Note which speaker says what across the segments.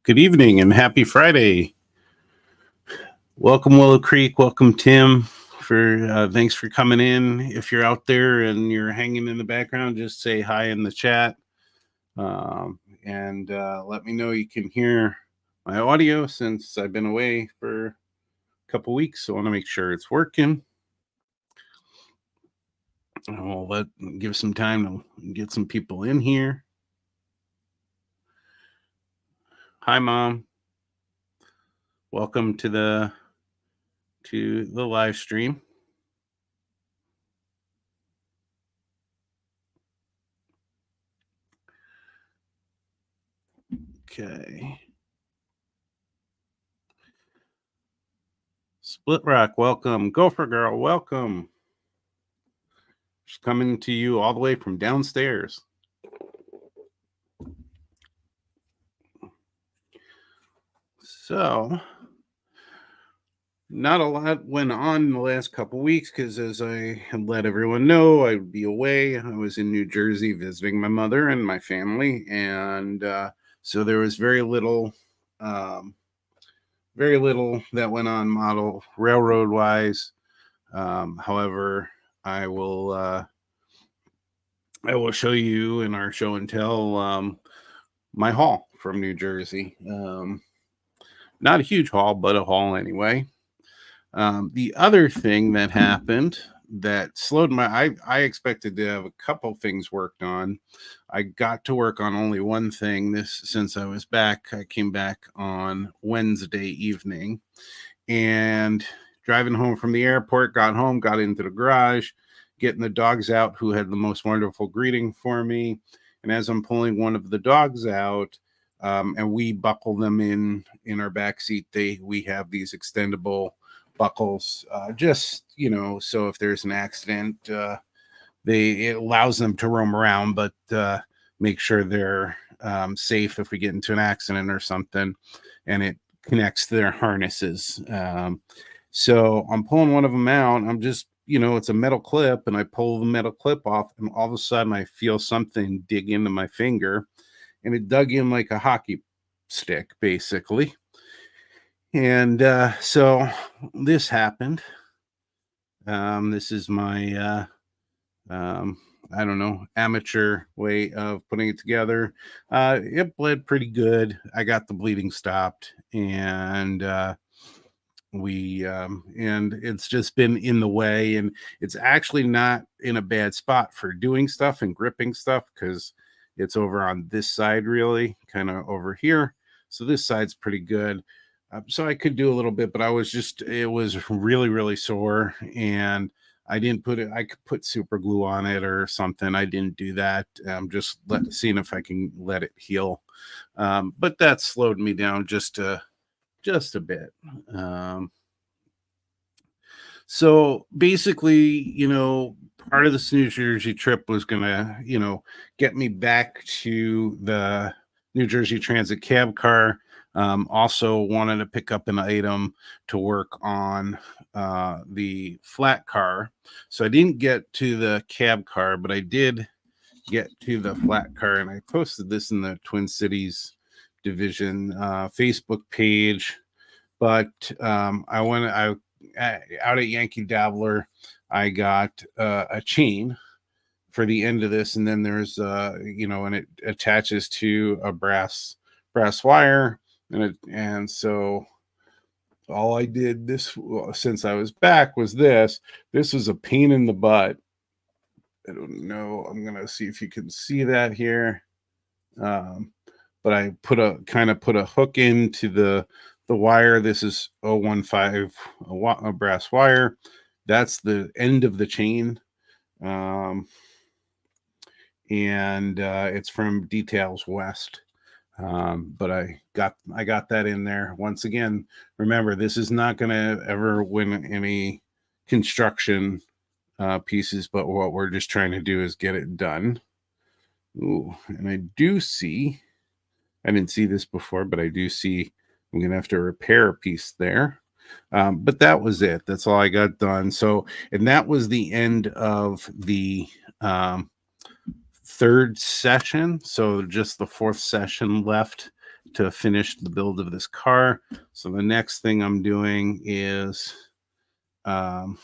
Speaker 1: Good evening and happy Friday. Welcome, Willow Creek. Welcome, Tim. Thanks for coming in. If you're out there and you're hanging in the background, just say hi in the chat, and let me know you can hear my audio since I've been away for a couple weeks. So I want to make sure it's working. I'll give some time to get some people in here. Hi, Mom. Welcome to the live stream. Okay. Split Rock, welcome. Gopher Girl, welcome. She's coming to you all the way from downstairs. So, not a lot went on in the last couple weeks because, as I had let everyone know, I would be away. I was in New Jersey visiting my mother and my family, and so there was very little that went on model railroad wise. However, I will show you in our show and tell my haul from New Jersey. Not a huge haul, but a haul anyway. The other thing that happened that slowed I expected to have a couple things worked on. I got to work on only one thing since I was back. I came back on Wednesday evening, and driving home from the airport, got home, got into the garage, getting the dogs out, who had the most wonderful greeting for me. And as I'm pulling one of the dogs out, and we buckle them in our back seat, we have these extendable buckles, just so if there's an accident, it allows them to roam around, but make sure they're safe if we get into an accident or something, and it connects to their harnesses. So I'm pulling one of them out. I'm just, it's a metal clip, and I pull the metal clip off, and all of a sudden I feel something dig into my finger, and it dug in like a hockey stick, basically. And so this happened. This is my, I don't know, amateur way of putting it together. It bled pretty good. I got the bleeding stopped, and and it's just been in the way, and it's actually not in a bad spot for doing stuff and gripping stuff because it's over on this side, really, kind of over here. So this side's pretty good. So I could do a little bit, but it was really, really sore, and I could put super glue on it or something. I didn't do that. I'm just seeing if I can let it heal. But that slowed me down just a bit. So basically, part of this New Jersey trip was going to, get me back to the New Jersey Transit cab car. Also wanted to pick up an item to work on the flat car. So I didn't get to the cab car, but I did get to the flat car, and I posted this in the Twin Cities Division Facebook page. But out at Yankee Dabbler, I got a chain for the end of this, and then there's and it attaches to a brass wire. And so all I did since I was back was this was a pain in the butt. I don't know. I'm going to see if you can see that here. But I put a hook into the wire. This is 015, a brass wire. That's the end of the chain. And it's from Details West. But I got that in there. Once again, remember, this is not going to ever win any construction pieces, but what we're just trying to do is get it done. Ooh, and I didn't see this before, but I do see I'm going to have to repair a piece there. But that was it. That's all I got done. So, and that was the end of the third session. So just the fourth session left to finish the build of this car. So the next thing I'm doing um,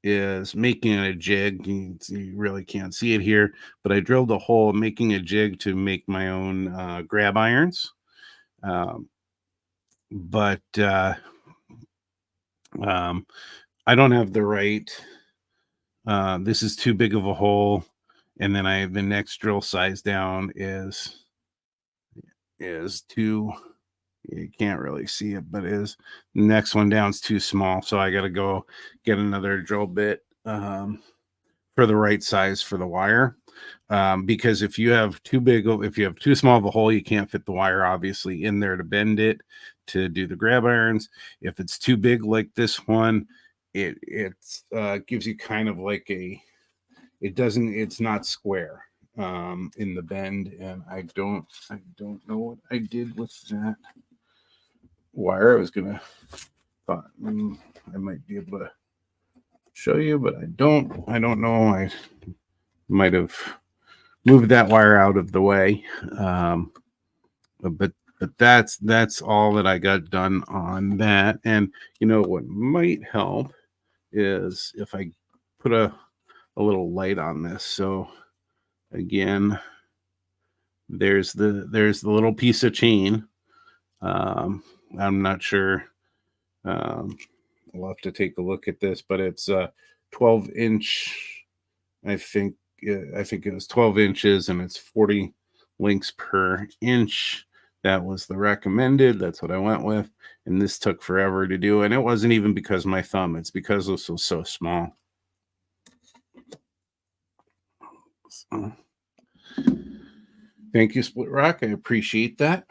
Speaker 1: is making a jig. You really can't see it here, but I drilled a hole, making a jig to make my own grab irons. Um, but I don't have the right. This is too big of a hole, and then I have the next drill size down is too. You can't really see it, but is the next one down is too small, so I got to go get another drill bit for the right size for the wire. Because if you have if you have too small of a hole, you can't fit the wire obviously in there to bend it to do the grab irons. If it's too big like this one, it gives you kind of like it's not square in the bend, and I don't know what I did with that wire. I was gonna thought I might be able to show you, but I don't know. I might have moved that wire out of the way. But that's all that I got done on that. And what might help is if I put a little light on this. So again, there's the little piece of chain. I'm not sure. We'll have to take a look at this, but it's a 12-inch. I think it was 12 inches, and it's 40 links per inch. That was the recommended. That's what I went with, and this took forever to do. And it wasn't even because of my thumb; it's because this was so small. So, thank you, Split Rock. I appreciate that.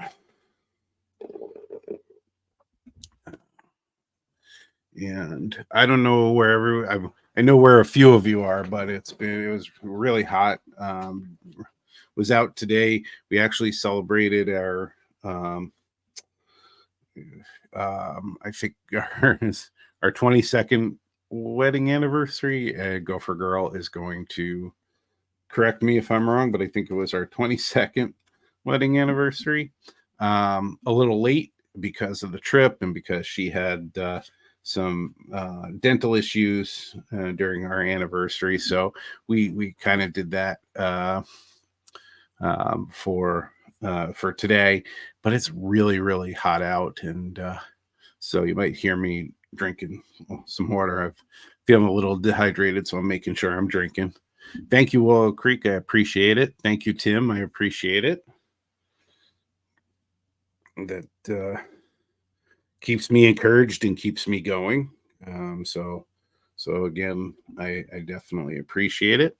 Speaker 1: And I don't know where I know where a few of you are, but it was really hot. Was out today. We actually celebrated our I think our 22nd wedding anniversary. Gopher Girl is going to correct me if I'm wrong, but I think it was our 22nd wedding anniversary. A little late because of the trip and because she had some dental issues during our anniversary. So we kind of did that for today, but it's really, really hot out. And so you might hear me drinking some water. I'm feeling a little dehydrated, so I'm making sure I'm drinking. Thank you, Willow Creek. I appreciate it. Thank you, Tim. I appreciate it. That keeps me encouraged and keeps me going. So again, I definitely appreciate it.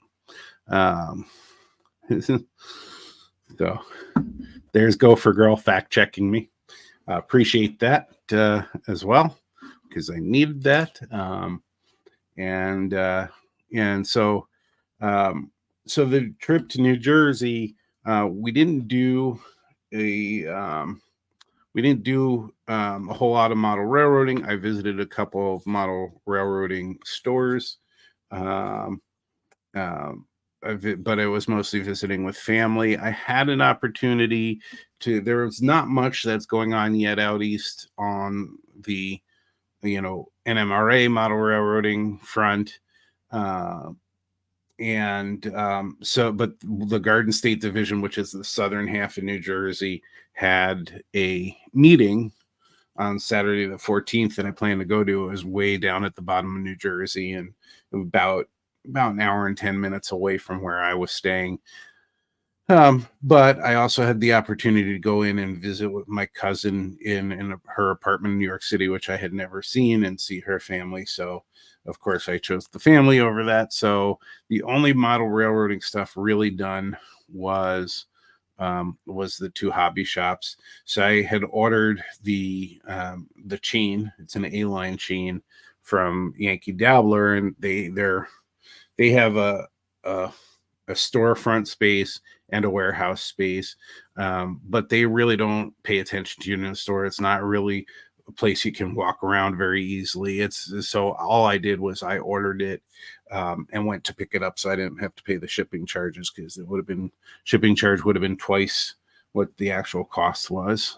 Speaker 1: So there's Gopher Girl fact checking me. Appreciate that as well, because I needed that. And so the trip to New Jersey, we didn't do a whole lot of model railroading. I visited a couple of model railroading stores, but it was mostly visiting with family. I had an opportunity there was not much that's going on yet out east on the NMRA model railroading front. But the Garden State Division, which is the southern half of New Jersey, had a meeting on Saturday the 14th that I plan to go to. It was way down at the bottom of New Jersey and about an hour and 10 minutes away from where I was staying. But I also had the opportunity to go in and visit with my cousin in her apartment in New York City, which I had never seen, and see her family. So of course I chose the family over that. So the only model railroading stuff really done was the two hobby shops. So I had ordered the chain. It's an A-line chain from Yankee Dabbler, and they have a storefront space and a warehouse space, but they really don't pay attention to you in the store. It's not really a place you can walk around very easily. So all I did was I ordered it and went to pick it up, so I didn't have to pay the shipping charges, because shipping charge would have been twice what the actual cost was.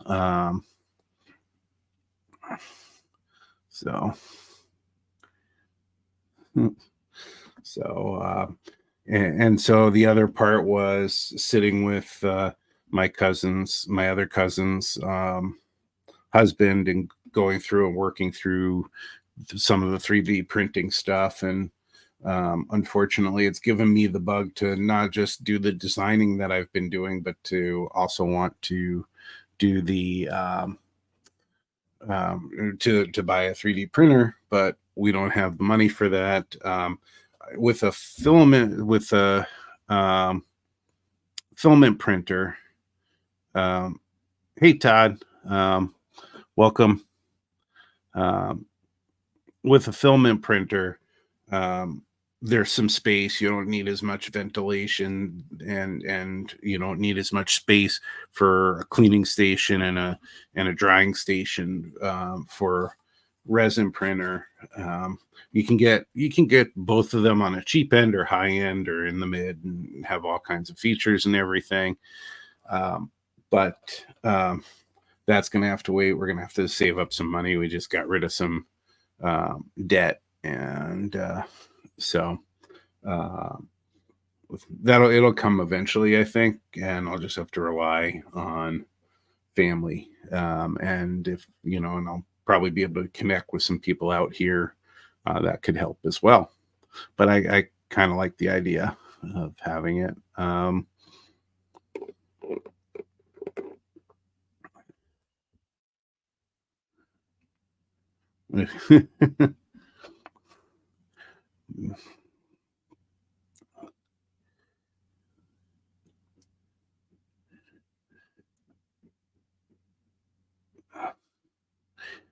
Speaker 1: So and so the other part was sitting with my other cousins, husband, and going through and working through some of the 3D printing stuff. And unfortunately, it's given me the bug to not just do the designing that I've been doing, but to also want to do the to buy a 3D printer, but we don't have the money for that. With a filament printer. Hey Todd, welcome. With a filament printer, there's some space. You don't need as much ventilation, and you don't need as much space for a cleaning station and a drying station. For resin printer, you can get both of them on a cheap end or high end or in the mid, and have all kinds of features and everything. But that's going to have to wait. We're going to have to save up some money. We just got rid of some debt, and so it'll come eventually, I think, and I'll just have to rely on family. And and I'll probably be able to connect with some people out here that could help as well. But I kind of like the idea of having it.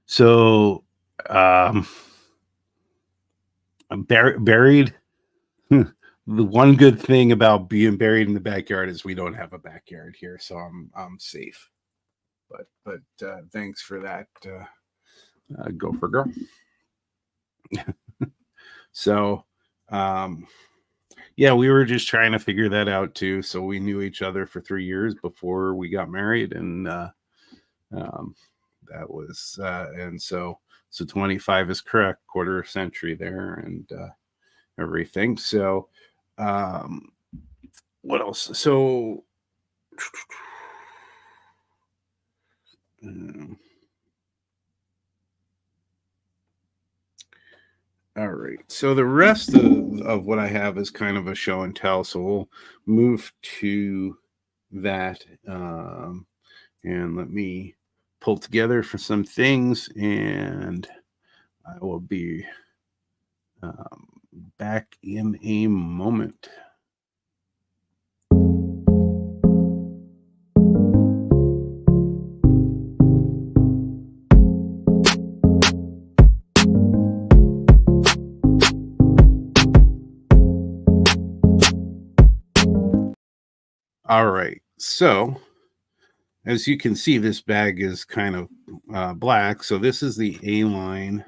Speaker 1: So, I'm buried. The one good thing about being buried in the backyard is we don't have a backyard here, so I'm safe. But thanks for that, Gopher Girl. So, yeah, we were just trying to figure that out too. So we knew each other for 3 years before we got married, and that was and so 25 is correct, quarter century there, and everything. So, what else? So, all right. So the rest of what I have is kind of a show and tell. So we'll move to that. And let me pull together for some things, and I will be back in a moment. All right. So, as you can see, this bag is kind of black. So this is the A-line.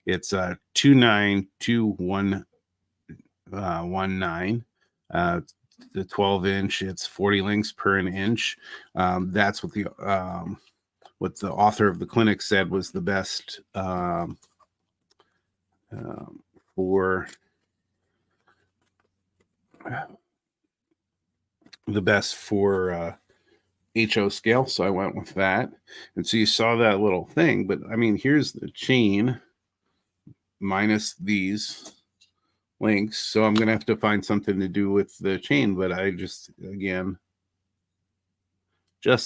Speaker 1: It's 292119. The 12-inch. It's 40 links per an inch. That's what the author of the clinic said was the best for HO scale. So I went with that. And so you saw that little thing, but I mean, here's the chain minus these links. So I'm going to have to find something to do with the chain, but I just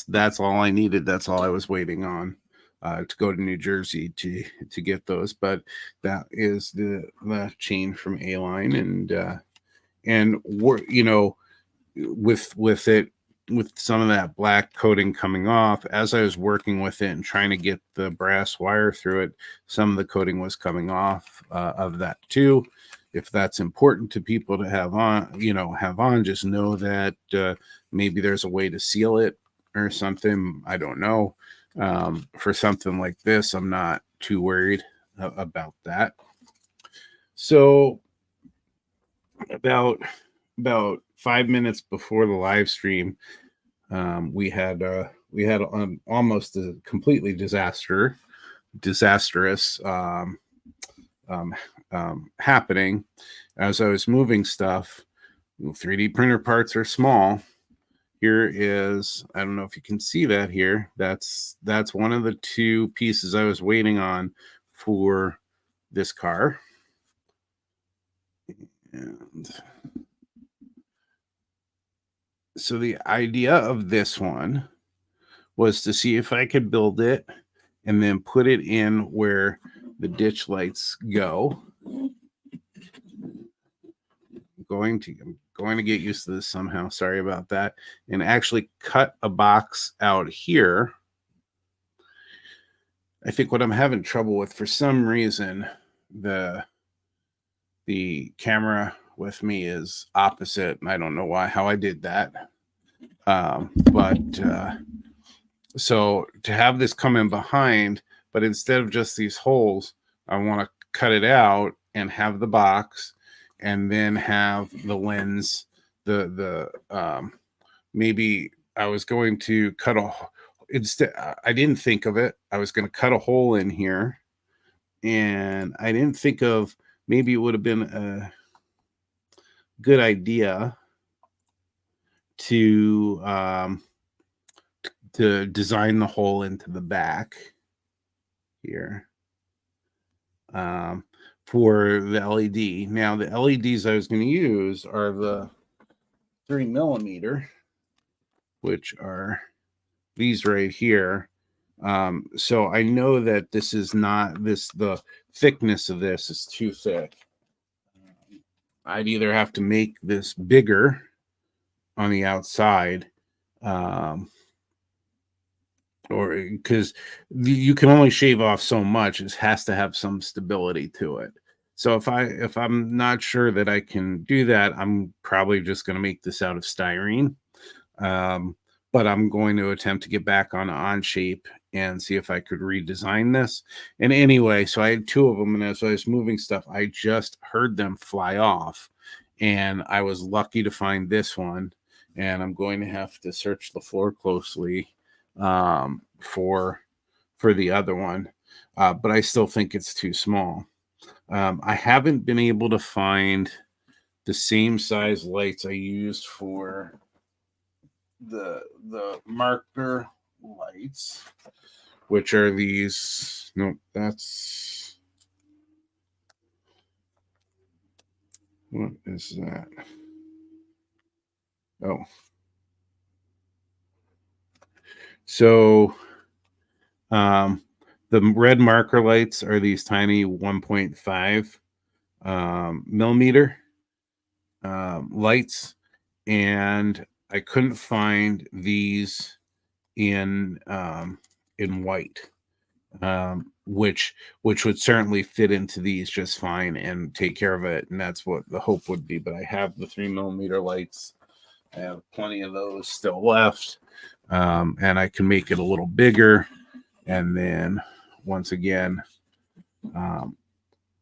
Speaker 1: that's all I needed. That's all I was waiting on to go to New Jersey to get those. But that is the chain from A-line, and we're, with it, with some of that black coating coming off, as I was working with it and trying to get the brass wire through it, some of the coating was coming off of that too. If that's important to people to have on, just know that maybe there's a way to seal it or something. I don't know. For something like this, I'm not too worried about that. So about 5 minutes before the live stream, we had almost a completely disastrous um, happening as I was moving stuff. 3D printer parts are small. Here is, I don't know if you can see that here. That's one of the two pieces I was waiting on for this car. And so the idea of this one was to see if I could build it and then put it in where the ditch lights go. I'm going to get used to this somehow. Sorry about that. And actually cut a box out here. I think what I'm having trouble with, for some reason, the camera with me is opposite, and I don't know how I did that. So to have this come in behind, but instead of just these holes, I want to cut it out and have the box, and then have the lens. Maybe I was going to cut a, instead, I didn't think of it. I was going to cut a hole in here, and I didn't think of, maybe it would have been a good idea to design the hole into the back here for the LED. Now, the LEDs I was going to use are the 3mm, which are these right here. So I know that this is not the thickness of this is too thick. I'd either have to make this bigger on the outside, or because you can only shave off so much. It has to have some stability to it. So if I'm not sure that I can do that, I'm probably just going to make this out of styrene. But I'm going to attempt to get back on Onshape and see if I could redesign this. And anyway, so I had two of them, and as I was moving stuff, I just heard them fly off, and I was lucky to find this one. And I'm going to have to search the floor closely for the other one, but I still think it's too small. I haven't been able to find the same size lights I used for the marker lights, which are these. No, that's, what is that? Oh, so the red marker lights are these tiny 1.5 millimeter lights, and I couldn't find these in white, which would certainly fit into these just fine and take care of it, and that's what the hope would be. But I have the 3mm lights. I have plenty of those still left, and I can make it a little bigger, and then once again, I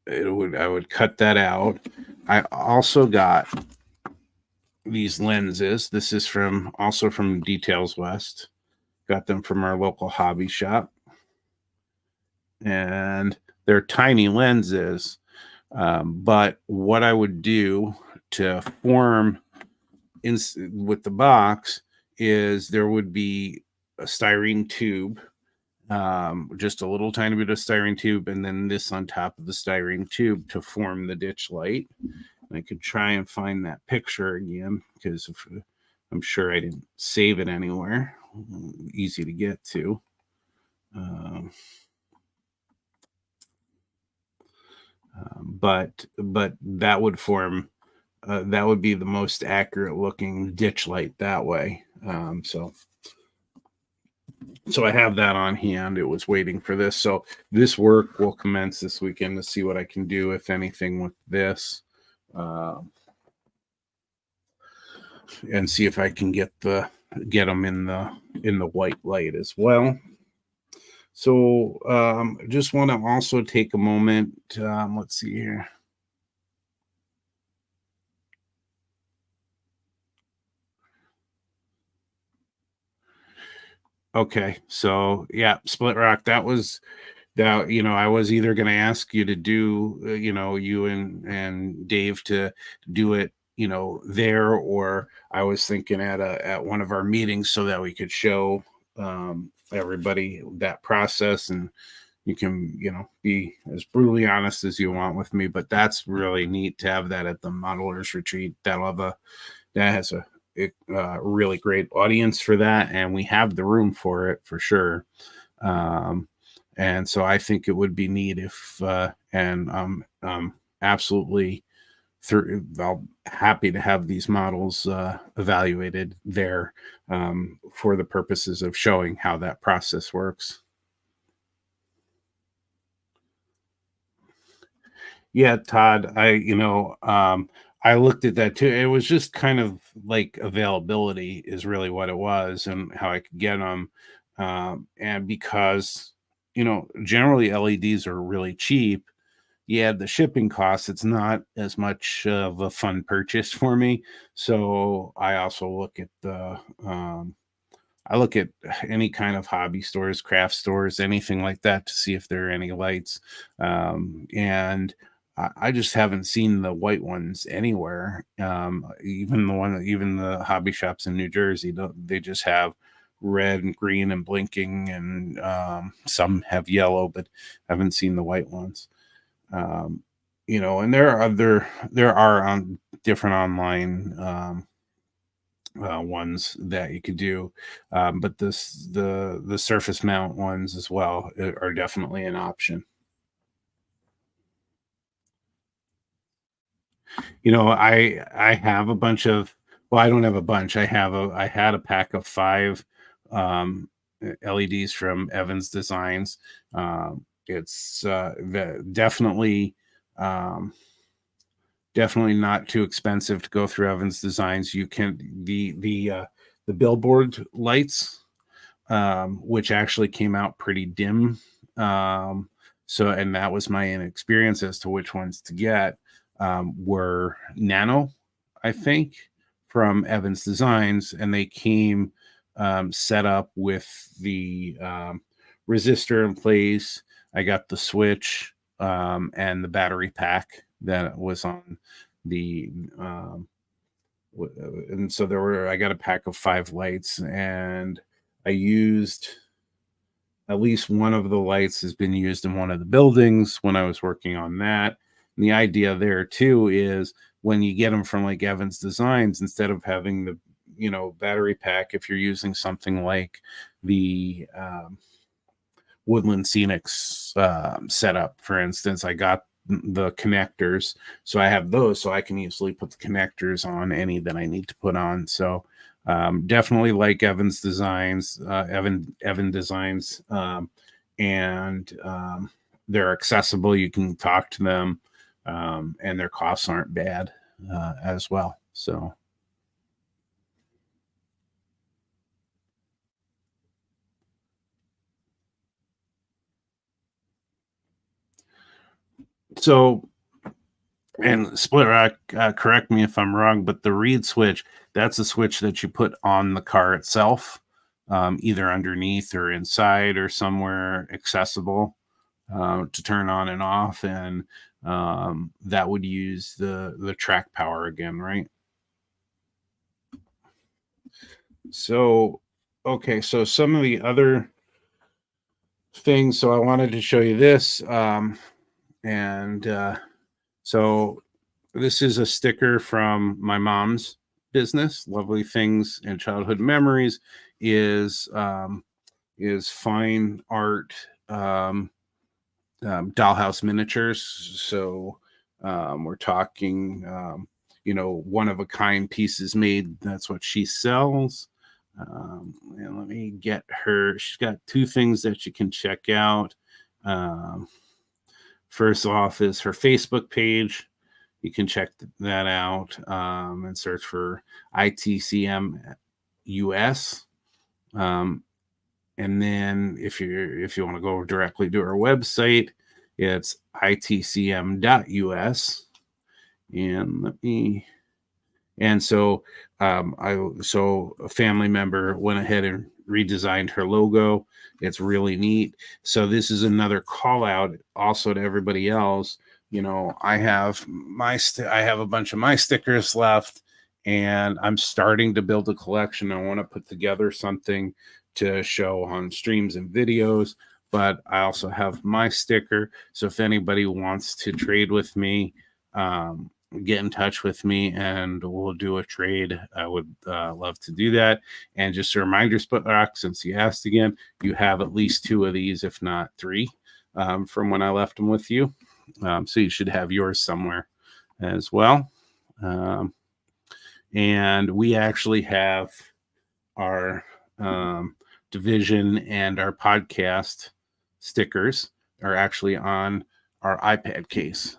Speaker 1: would cut that out. I also got these lenses. This is also from Details West. Got them from our local hobby shop, and they're tiny lenses. But what I would do to form with the box is there would be a styrene tube, just a little tiny bit of styrene tube, and then this on top of the styrene tube to form the ditch light. I could try and find that picture again, because I'm sure I didn't save it anywhere. Easy to get to. But that would form, that would be the most accurate looking ditch light that way. So I have that on hand. It was waiting for this. So this work will commence this weekend to see what I can do, if anything, with this. And see if I can get them in the white light as well. So just want to also take a moment. Let's see here. Okay, so yeah, Split Rock. That was that. I was either going to ask you to do, you and Dave to do it, there, or I was thinking at one of our meetings so that we could show everybody that process, and you can, be as brutally honest as you want with me. But that's really neat to have that at the modelers retreat. That has a really great audience for that, and we have the room for it for sure. Um, and so I think it would be neat if, and absolutely through, I'm happy to have these models evaluated there for the purposes of showing how that process works. Yeah, Todd, I looked at that too. It was just kind of like availability is really what it was, and how I could get them. And because, generally LEDs are really cheap, yeah, the shipping costs, it's not as much of a fun purchase for me. So I also look at any kind of hobby stores, craft stores, anything like that to see if there are any lights. And I just haven't seen the white ones anywhere. Even the hobby shops in New Jersey, they just have red and green and blinking, and some have yellow, but I haven't seen the white ones. Um, and there are on different online ones that you could do, but the surface mount ones as well are definitely an option. I have a bunch of, well, I don't have a bunch. I had a pack of 5 LEDs from Evans Designs. It's um, definitely not too expensive to go through Evans Designs. You can the billboard lights, which actually came out pretty dim. Um, and that was my inexperience as to which ones to get. Were Nano, I think, from Evans Designs, and they came set up with the resistor in place. I got the switch and the battery pack that was on the and so I got a pack of 5 lights, and I used at least one of the lights has been used in one of the buildings when I was working on that. And the idea there too is when you get them from like Evans Designs, instead of having the battery pack, if you're using something like the Woodland Scenics setup, for instance, I got the connectors, so I have those, so I can easily put the connectors on any that I need to put on. So definitely like Evans Designs, Evan Designs, and they're accessible. You can talk to them, and their costs aren't bad as well. So and Split Rock, correct me if I'm wrong, but the reed switch, that's a switch that you put on the car itself, either underneath or inside or somewhere accessible to turn on and off. And that would use the track power again, right? So, okay, so some of the other things. So I wanted to show you this. And so this is a sticker from my mom's business. Lovely Things and Childhood Memories is fine art, dollhouse miniatures. So we're talking, one of a kind pieces made. That's what she sells. And let me get her. She's got 2 things that you can check out. Um, First off is her Facebook page. You can check that out and search for ITCM US. Um, and then if you want to go directly to our website, it's itcm.us. And let me And so so a family member went ahead and redesigned her logo. It's really neat. So this is another call out also to everybody else. I have I have a bunch of my stickers left, and I'm starting to build a collection. I want to put together something to show on streams and videos, but I also have my sticker. So if anybody wants to trade with me, get in touch with me and we'll do a trade. I would love to do that. And just a reminder, Split Rock, since you asked again, you have at least 2 of these, if not 3, from when I left them with you. So you should have yours somewhere as well. And we actually have our division and our podcast stickers are actually on our iPad case.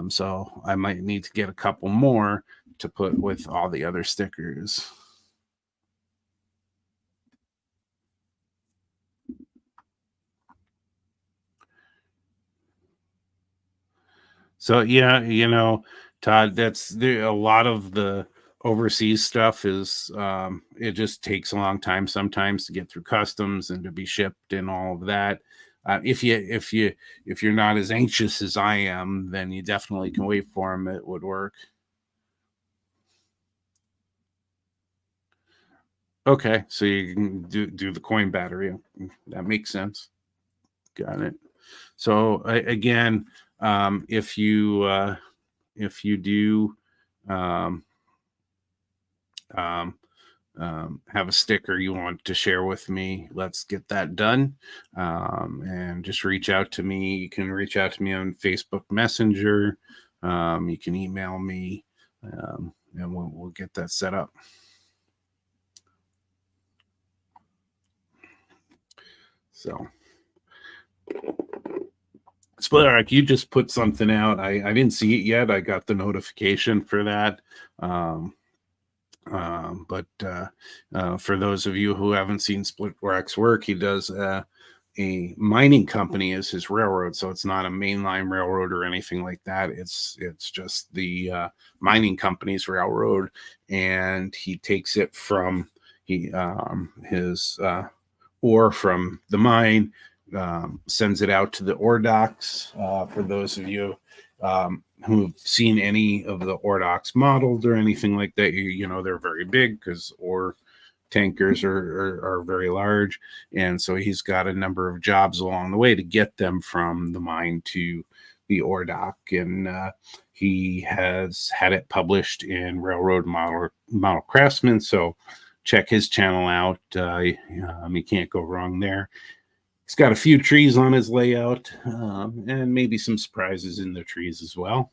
Speaker 1: So I might need to get a couple more to put with all the other stickers. So yeah, Todd, that's a lot of the overseas stuff is it just takes a long time sometimes to get through customs and to be shipped and all of that. If you're not as anxious as I am, then you definitely can wait for them. It would work. Okay, so you can do the coin battery. That makes sense. Got it. So again, if you do um, um, have a sticker you want to share with me, let's get that done. And just reach out to me. You can reach out to me on Facebook Messenger. You can email me, and we'll get that set up. So, Split, you just put something out. I didn't see it yet. I got the notification for that. But for those of you who haven't seen Splitware's work, he does a mining company as his railroad. So it's not a mainline railroad or anything like that. It's just the mining company's railroad, and he takes it from his ore from the mine, sends it out to the ore docks. For those of you who've seen any of the ore docks modeled or anything like that, you know they're very big because ore tankers are very large, and so he's got a number of jobs along the way to get them from the mine to the ore dock, and he has had it published in Railroad Model Craftsman. So check his channel out. You can't go wrong there. He's got a few trees on his layout, and maybe some surprises in the trees as well.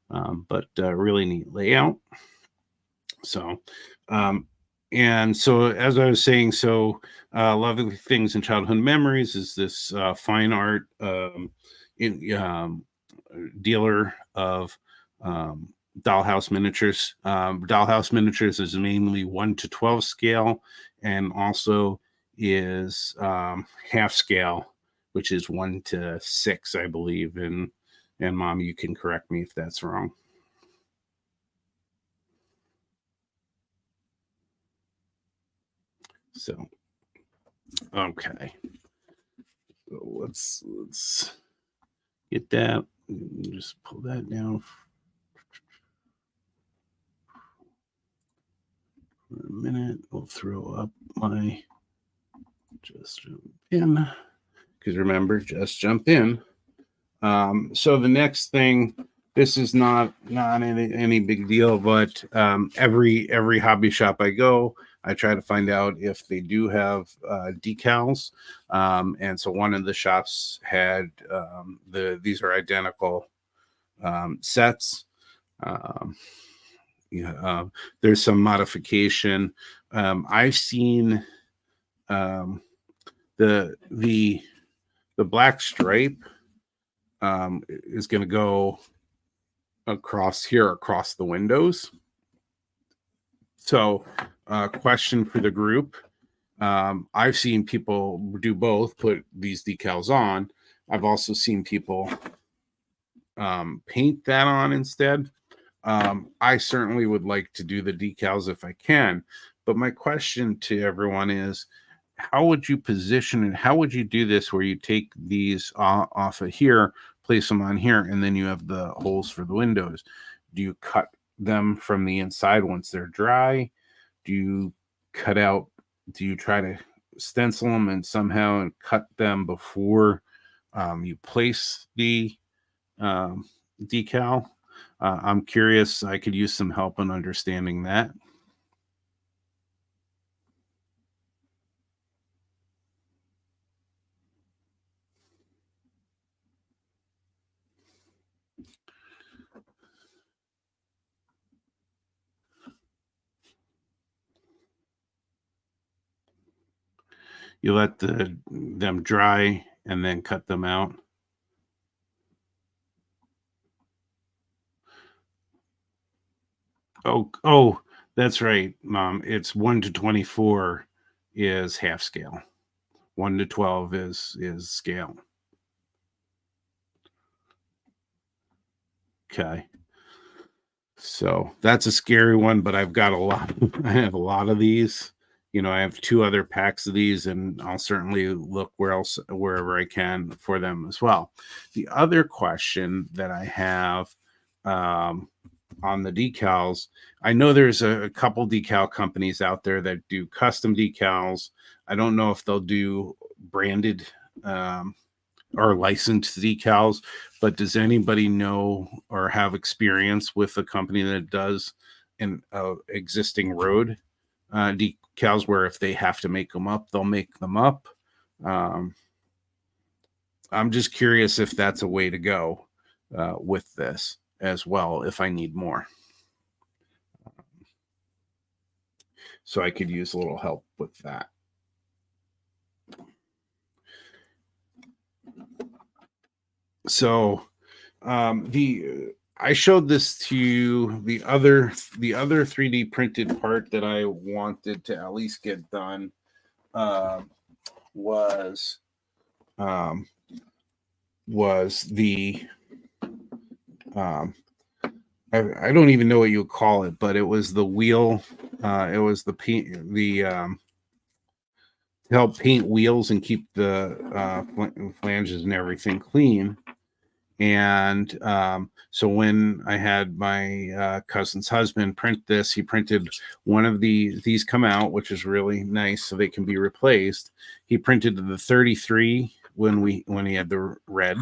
Speaker 1: But really neat layout. So, and so as I was saying, so Lovely Things in Childhood Memories is this fine art dealer of dollhouse miniatures. Dollhouse miniatures is mainly 1 to 12 scale, and also is half scale, which is 1 to 6, I believe. And Mom, you can correct me if that's wrong. So, okay. So let's get that. Just pull that down for a minute. We'll throw up my just jump in, because remember, just jump in. So the next thing, this is not any big deal, but every hobby shop I go, I try to find out if they do have decals. And so one of the shops had these are identical sets. There's some modification. I've seen the black stripe is going to go across the windows. So, question for the group. I've seen people do both, put these decals on. I've also seen people paint that on instead. I certainly would like to do the decals if I can. But my question to everyone is, how would you position it? How would you do this where you take these off of here, place them on here, and then you have the holes for the windows? Do you cut them from the inside once they're dry? Do you cut out, do you try to stencil them and somehow and cut them before you place the um, decal? I'm curious. I could use some help in understanding that. You let them dry and then cut them out. Oh, that's right, Mom. It's 1 to 24 is half scale. 1 to 12 is scale. Okay. So that's a scary one, but I've got a lot. I have a lot of these. I have 2 other packs of these, and I'll certainly look wherever I can for them as well. The other question that I have um, on the decals, I know there's a couple decal companies out there that do custom decals. I don't know if they'll do branded um, or licensed decals, but does anybody know or have experience with a company that does an existing road decals where if they have to make them up, they'll make them up? Um, I'm just curious if that's a way to go with this as well, if I need more. So I could use a little help with that. So the I showed this to you. The other 3D printed part that I wanted to at least get done uh, was um, was the um, I don't even know what you would call it, but it was the wheel. It was the paint the to help paint wheels and keep the flanges and everything clean. And so when I had my cousin's husband print this, he printed one of these come out, which is really nice, so they can be replaced. He printed the 33 when he had the red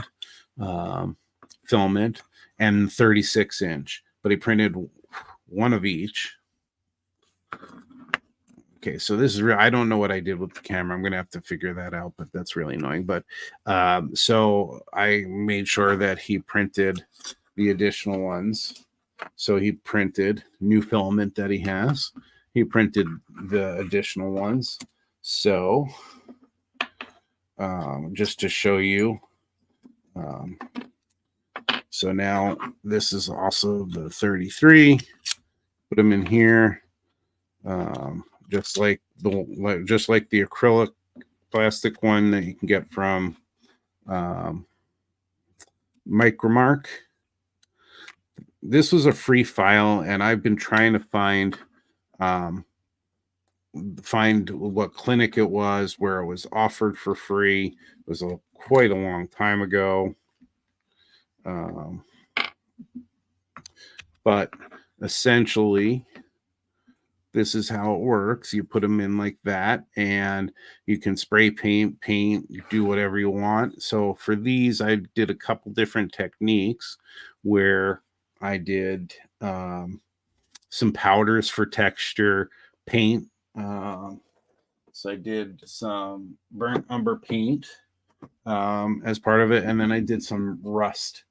Speaker 1: filament, and 36-inch, but he printed one of each. Okay, so this is real. I don't know what I did with the camera. I'm gonna have to figure that out, but that's really annoying. But so I made sure that he printed the additional ones. So he printed new filament that he has. He printed the additional ones. So just to show you, so now this is also the 33. Put them in here. Just like the acrylic plastic one that you can get from Micromark. This was a free file, and I've been trying to find what clinic it was where it was offered for free. It was quite a long time ago. But essentially, this is how it works. You put them in like that, and you can spray paint, do whatever you want. So for these, I did a couple different techniques where I did some powders for texture, paint. So I did some burnt umber paint as part of it, and then I did some rust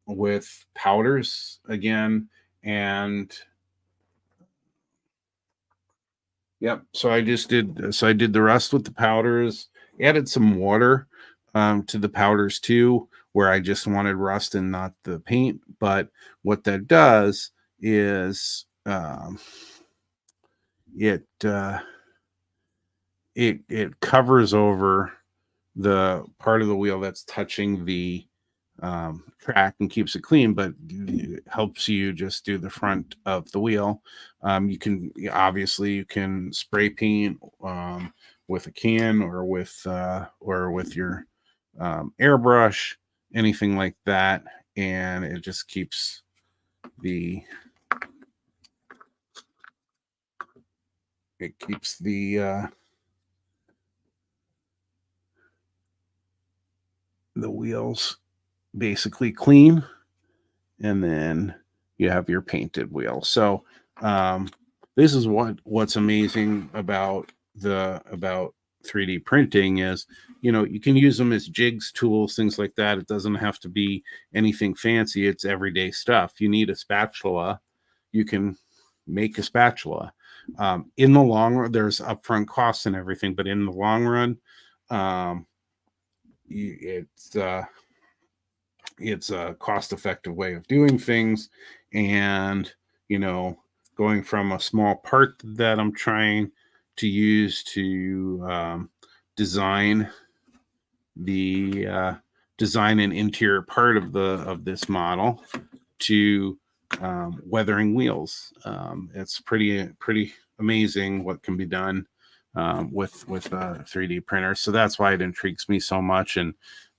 Speaker 1: with powders again, and yep. So I did the rust with the powders, added some water to the powders too, where I just wanted rust and not the paint. But what that does is it it covers over the part of the wheel that's touching the track and keeps it clean, but it helps you just do the front of the wheel. You can obviously you can spray paint with a can or with your airbrush, anything like that, and it just keeps the the wheels basically clean, and then you have your painted wheel. So this is what's amazing about 3D printing is, you can use them as jigs, tools, things like that. It doesn't have to be anything fancy. It's everyday stuff. You need a spatula, you can make a spatula. In the long run, there's upfront costs and everything, but in the long run, it's a cost-effective way of doing things. And going from a small part that I'm trying to use to design an interior part of this model to weathering wheels. It's pretty amazing what can be done with a 3D printer. So that's why it intrigues me so much. And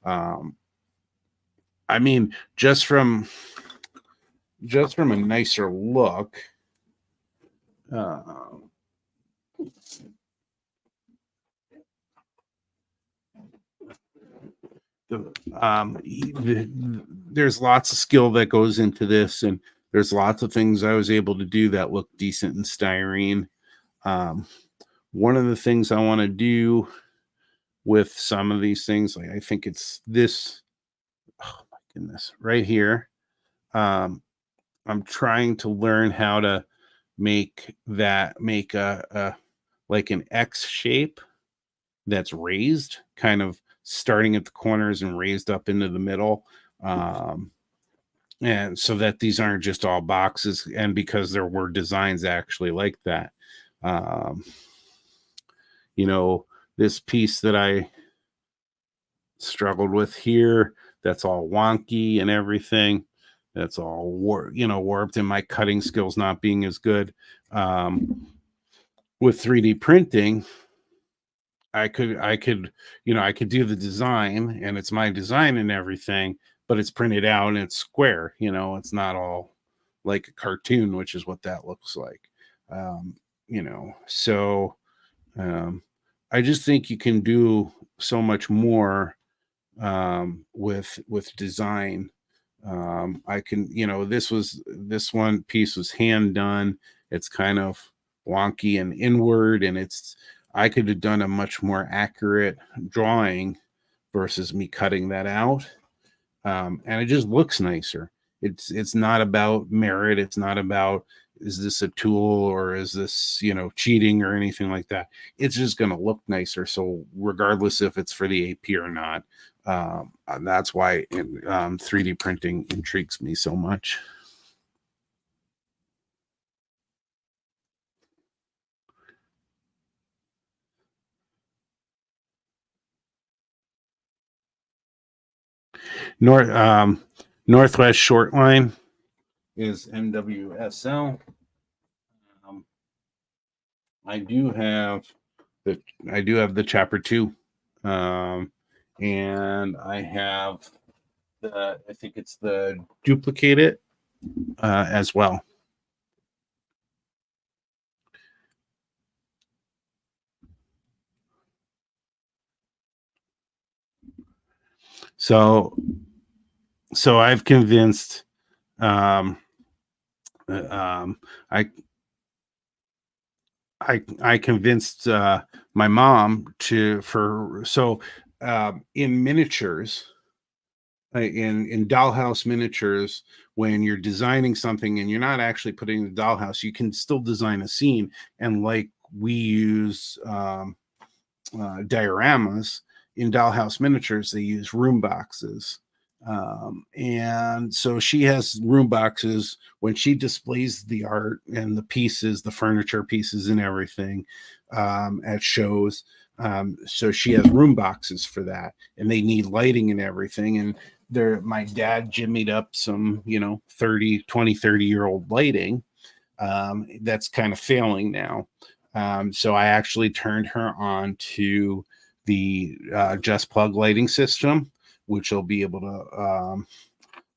Speaker 1: I mean, just from a nicer look, there's lots of skill that goes into this, and there's lots of things I was able to do that look decent in styrene. One of the things I want to do with some of these things, like I think it's this, oh my goodness, right here. I'm trying to learn how to make a like an X shape that's raised, kind of starting at the corners and raised up into the middle. And so that these aren't just all boxes, and because there were designs actually like that. This piece that I struggled with here, that's all wonky and everything. That's all warped, and my cutting skills not being as good. With 3D printing, I could do the design, and it's my design and everything, but it's printed out and it's square. It's not all like a cartoon, which is what that looks like. So I just think you can do so much more with design. I can, this one piece was hand done. It's kind of wonky and inward, and I could have done a much more accurate drawing versus me cutting that out. And it just looks nicer. It's not about merit. It's not about, is this a tool or is this, cheating or anything like that. It's just going to look nicer. So regardless if it's for the AP or not, that's why 3D printing intrigues me so much. Northwest Short Line is NWSL. I do have the chapter 2, and I have I think it's the duplicate it as well. So I've convinced I convinced my mom in miniatures, in dollhouse miniatures, when you're designing something and you're not actually putting the dollhouse, you can still design a scene. And like we use dioramas in dollhouse miniatures, they use room boxes. And so she has room boxes when she displays the art and the pieces, the furniture pieces and everything at shows. So she has room boxes for that, and they need lighting and everything. And my dad jimmied up some, 30 year old lighting that's kind of failing now. So I actually turned her on to the just plug lighting system, which will be able to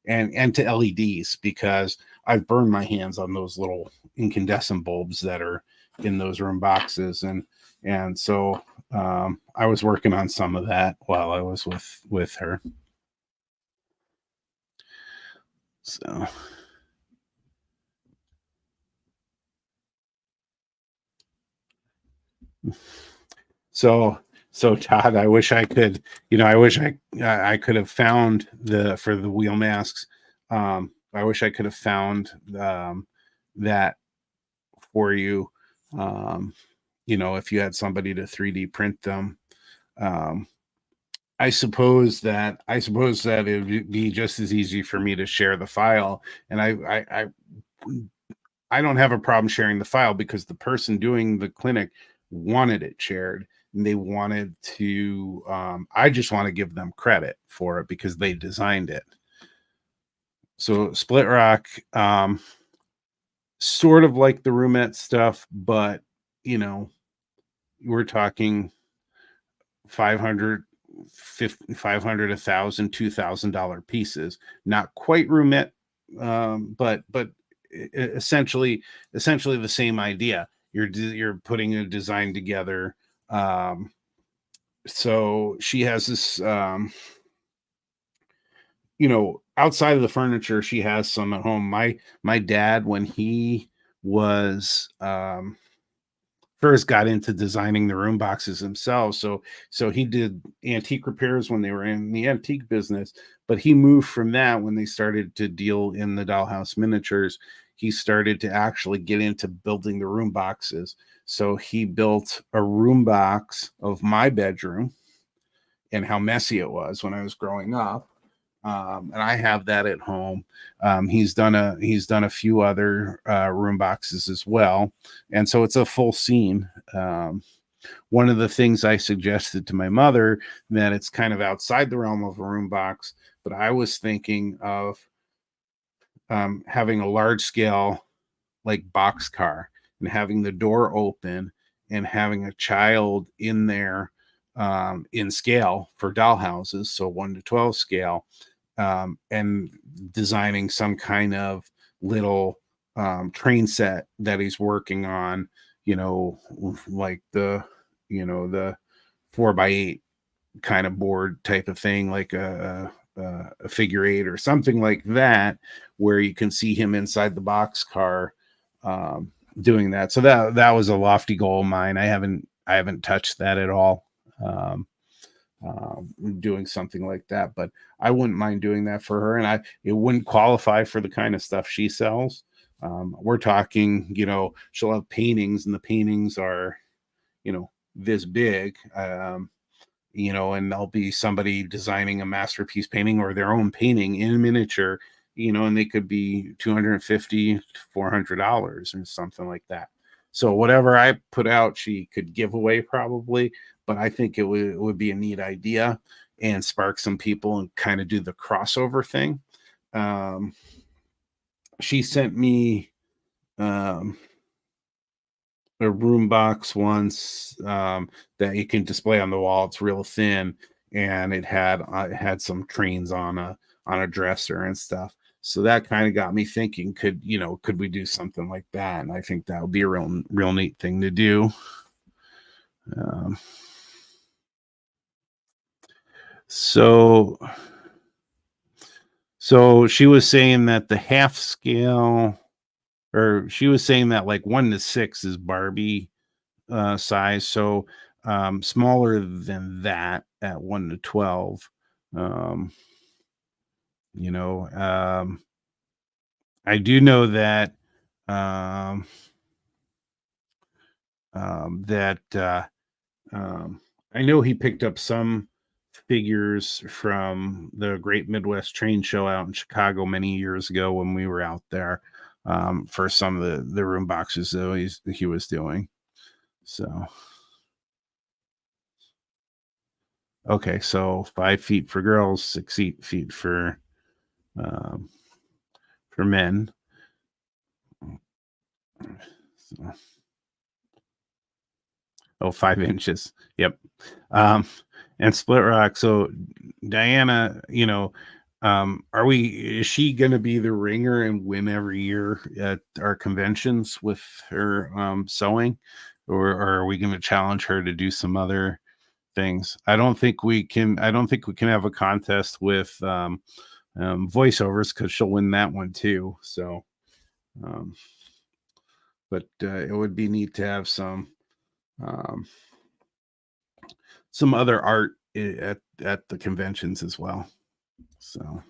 Speaker 1: and to LEDs, because I've burned my hands on those little incandescent bulbs that are in those room boxes, and so I was working on some of that while I was with her. So so Todd, I wish I could, I wish I could have found for the wheel masks. I wish I could have found that for you. Um, if you had somebody to 3D print them. Um, I suppose that it would be just as easy for me to share the file, and I don't have a problem sharing the file, because the person doing the clinic wanted it shared, and they wanted to. I just want to give them credit for it because they designed it. So Split Rock, sort of like the roomette stuff, but you know, we're talking 500, 500, 1,000, $2,000 pieces. Not quite roomette, but essentially the same idea. You're putting a design together. So she has this, outside of the furniture, she has some at home. My dad, when he was first got into designing the room boxes himself. So he did antique repairs when they were in the antique business, but he moved from that when they started to deal in the dollhouse miniatures. He started to actually get into building the room boxes. So he built a room box of my bedroom and how messy it was when I was growing up. And I have that at home. He's done a few other room boxes as well, and so it's a full scene. One of the things I suggested to my mother, that it's kind of outside the realm of a room box, but I was thinking of having a large scale like box car and having the door open and having a child in there in scale for doll houses, so 1 to 12 scale, and designing some kind of little train set that he's working on, like the 4x8 kind of board type of thing, like a figure eight or something like that, where you can see him inside the box car doing that. So that was a lofty goal of mine. I haven't touched that at all. Um, Doing something like that, but I wouldn't mind doing that for her, and it wouldn't qualify for the kind of stuff she sells. We're talking, she'll have paintings, and the paintings are, this big, and there'll be somebody designing a masterpiece painting or their own painting in miniature, and they could be $250 to $400 or something like that. So whatever I put out, she could give away probably, but I think it would be a neat idea and spark some people and kind of do the crossover thing. Um, she sent me um, a room box once, that you can display on the wall. It's real thin, and it had some trains on a dresser and stuff. So that kind of got me thinking, could we do something like that? And I think that would be a real neat thing to do. Um, so so she was saying that the half scale, or she was saying that like 1 to 6 is Barbie size. So smaller than that at 1 to 12. Um, you know, um, I do know that um, that I know he picked up some figures from the Great Midwest Train Show out in Chicago many years ago when we were out there, for some of the room boxes that he was doing. So Okay, so 5 feet for girls, 6 feet um, for men. So, oh, 5 inches. Yep. Um, and split rock. So Diana, is she going to be the ringer and win every year at our conventions with her sewing, or are we going to challenge her to do some other things? I don't think we can have a contest with voiceovers because she'll win that one too. So, um, but it would be neat to have um, some other art at the conventions as well. So,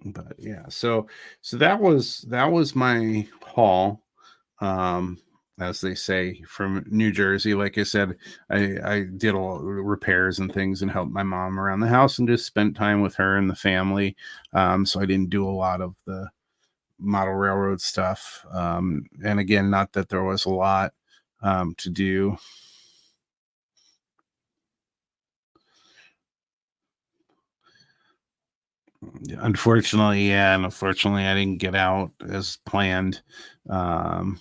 Speaker 1: but yeah, so that was my haul, um, as they say, from New Jersey. Like I said, I did a lot of repairs and things and helped my mom around the house and just spent time with her and the family. So I didn't do a lot of the model railroad stuff. And again, not that there was a lot to do. Unfortunately, yeah, and unfortunately, I didn't get out as planned um,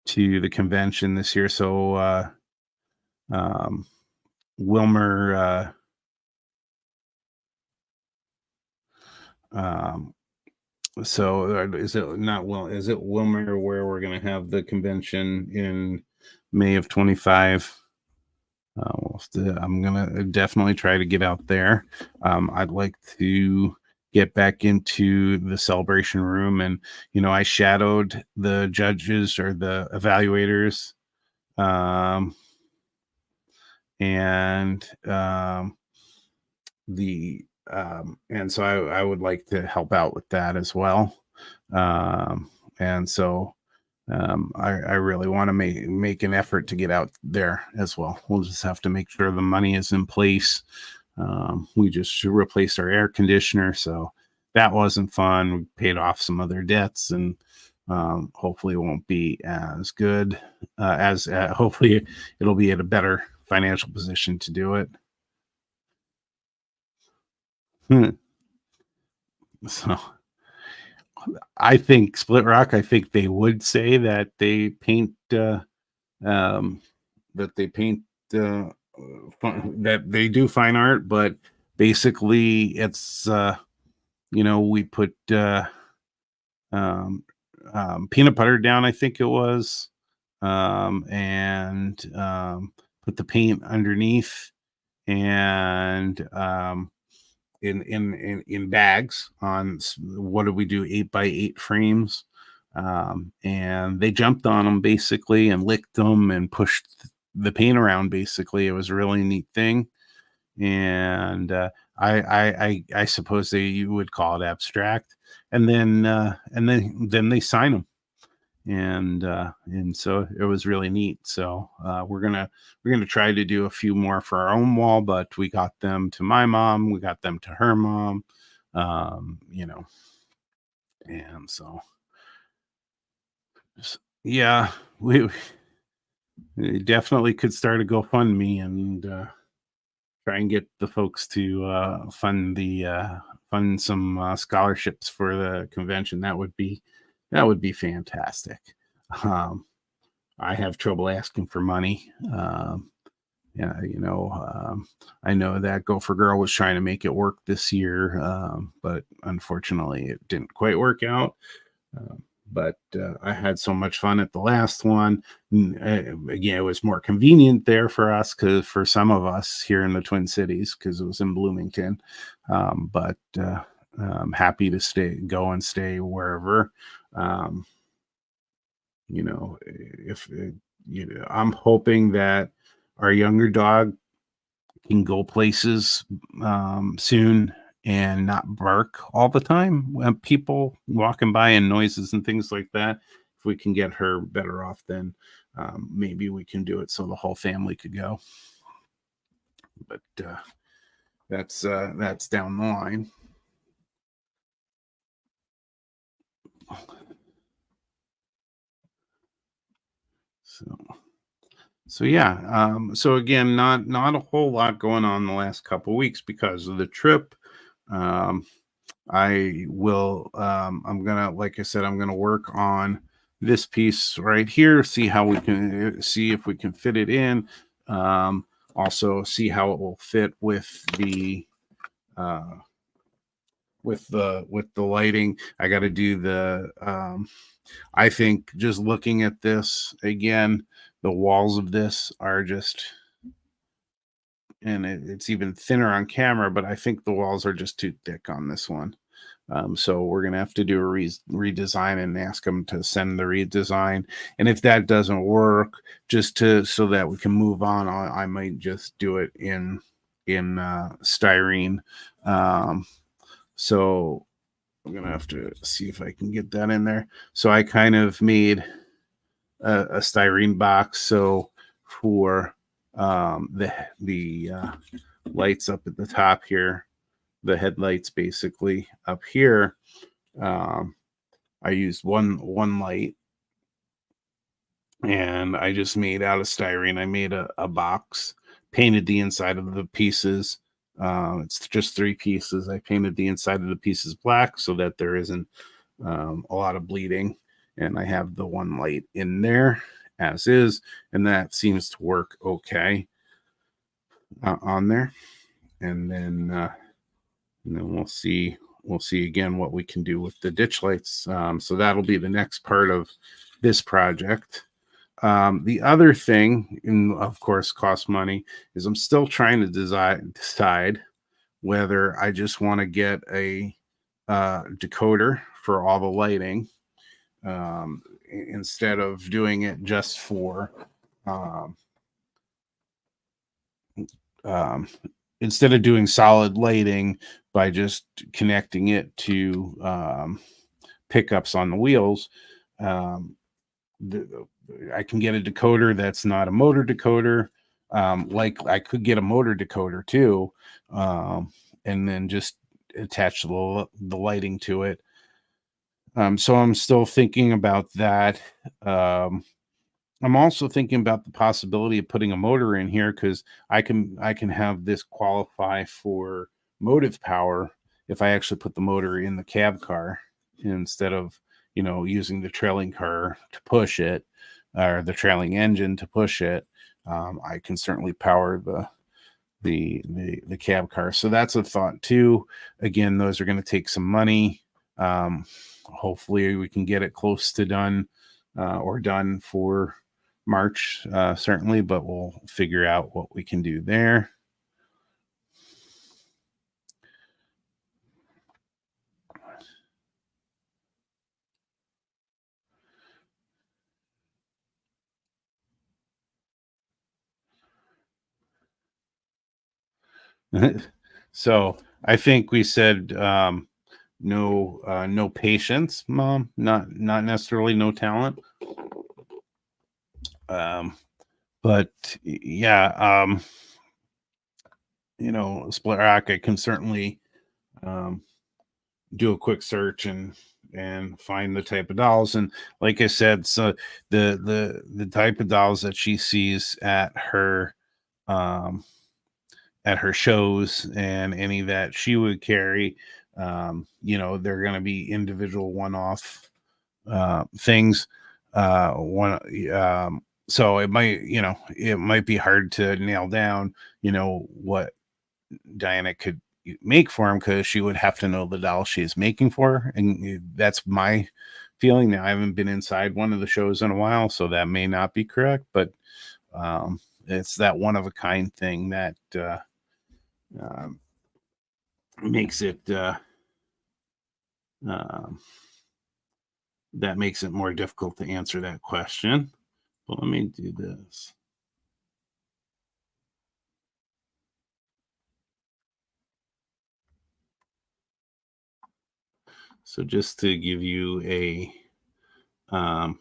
Speaker 1: to the convention this year. So um, Wilmer, um, is it not Will? Is it Wilmer where we're going to have the convention in May of 25? I'm gonna definitely try to get out there. I'd like to get back into the celebration room, and I shadowed the judges or the evaluators, um, and the and so I would like to help out with that as well. And so I really want to make an effort to get out there as well. We'll just have to make sure the money is in place. We just replaced our air conditioner, so that wasn't fun. We paid off some other debts, and hopefully it won't be as good as hopefully it'll be at a better financial position to do it. So I think Split Rock. I think they would say that they paint. Um, that they paint uh, that they do fine art, but basically it's we put um, peanut butter down, I think it was, and put the paint underneath, and in bags on what did we do, 8x8 frames, and they jumped on them basically and licked them and pushed the paint around. Basically, it was a really neat thing, and I suppose you would call it abstract, and then they sign them, and so it was really neat. So we're gonna try to do a few more for our own wall, but we got them to my mom, we got them to her mom, um, you know, and so yeah, we definitely could start a GoFundMe and try and get the folks to fund some scholarships for the convention. That would be fantastic. Um, I have trouble asking for money. Yeah, I know that Gopher Girl was trying to make it work this year, but unfortunately, it didn't quite work out. Um, but I had so much fun at the last one. Again, it was more convenient there for us, because for some of us here in the Twin Cities, because it was in Bloomington. But I'm happy to go and stay wherever. Um, if I'm hoping that our younger dog can go places soon and not bark all the time when people walking by and noises and things like that. If we can get her better off, then maybe we can do it so the whole family could go. But that's down the line. So So yeah, so again, not a whole lot going on the last couple weeks because of the trip. Um, I'm gonna, like I said, I'm gonna work on this piece right here, see how we can see if we can fit it in. Um, Also see how it will fit uh, with the lighting. I got to do I think just looking at this again, the walls of this are just, and it's even thinner on camera, but I think the walls are just too thick on this one. So we're gonna have to do a redesign and ask them to send the redesign. And if that doesn't work, just to so that we can move on, I might just do it in styrene. Um, so I'm gonna have to see if I can get that in there. So I kind of made a styrene box. So for the lights up at the top here, the headlights basically up here. Um, I used one light, and I just made out of styrene. I made a box, painted the inside of the pieces. It's just three pieces. I painted the inside of the pieces black so that there isn't a lot of bleeding. And I have the one light in there as is, and that seems to work okay on there. And then we'll see again what we can do with the ditch lights. So that'll be the next part of this project. The other thing, and of course costs money, is I'm still trying to decide whether I just want to get a decoder for all the lighting, instead of doing it just for um, um, instead of doing solid lighting by just connecting it to pickups on the wheels. Um, the, I can get a decoder that's not a motor decoder. Like I could get a motor decoder too, and then just attach the lighting to it. So I'm still thinking about that. Um, I'm also thinking about the possibility of putting a motor in here because I can have this qualify for motive power if I actually put the motor in the cab car instead of using the trailing car to push it, or the trailing engine to push it. I can certainly power the cab car. So that's a thought too. Again, those are going to take some money. Hopefully, we can get it close to done, or done for March, certainly, but we'll figure out what we can do there. So I think we said no patience, mom. Not necessarily no talent. Um, but yeah, Split Rocket can certainly um, do a quick search and find the type of dolls. And like I said, so the type of dolls that she sees um at her shows and any that she would carry, they're going to be individual one-off things. One So it might be hard to nail down what Diana could make for him, because she would have to know the doll she's making for her. And that's my feeling. Now, I haven't been inside one of the shows in a while, so that may not be correct, but it's that one of a kind thing that uh, makes it um, that makes it more difficult to answer that question. But let me do this. So just to give you a um,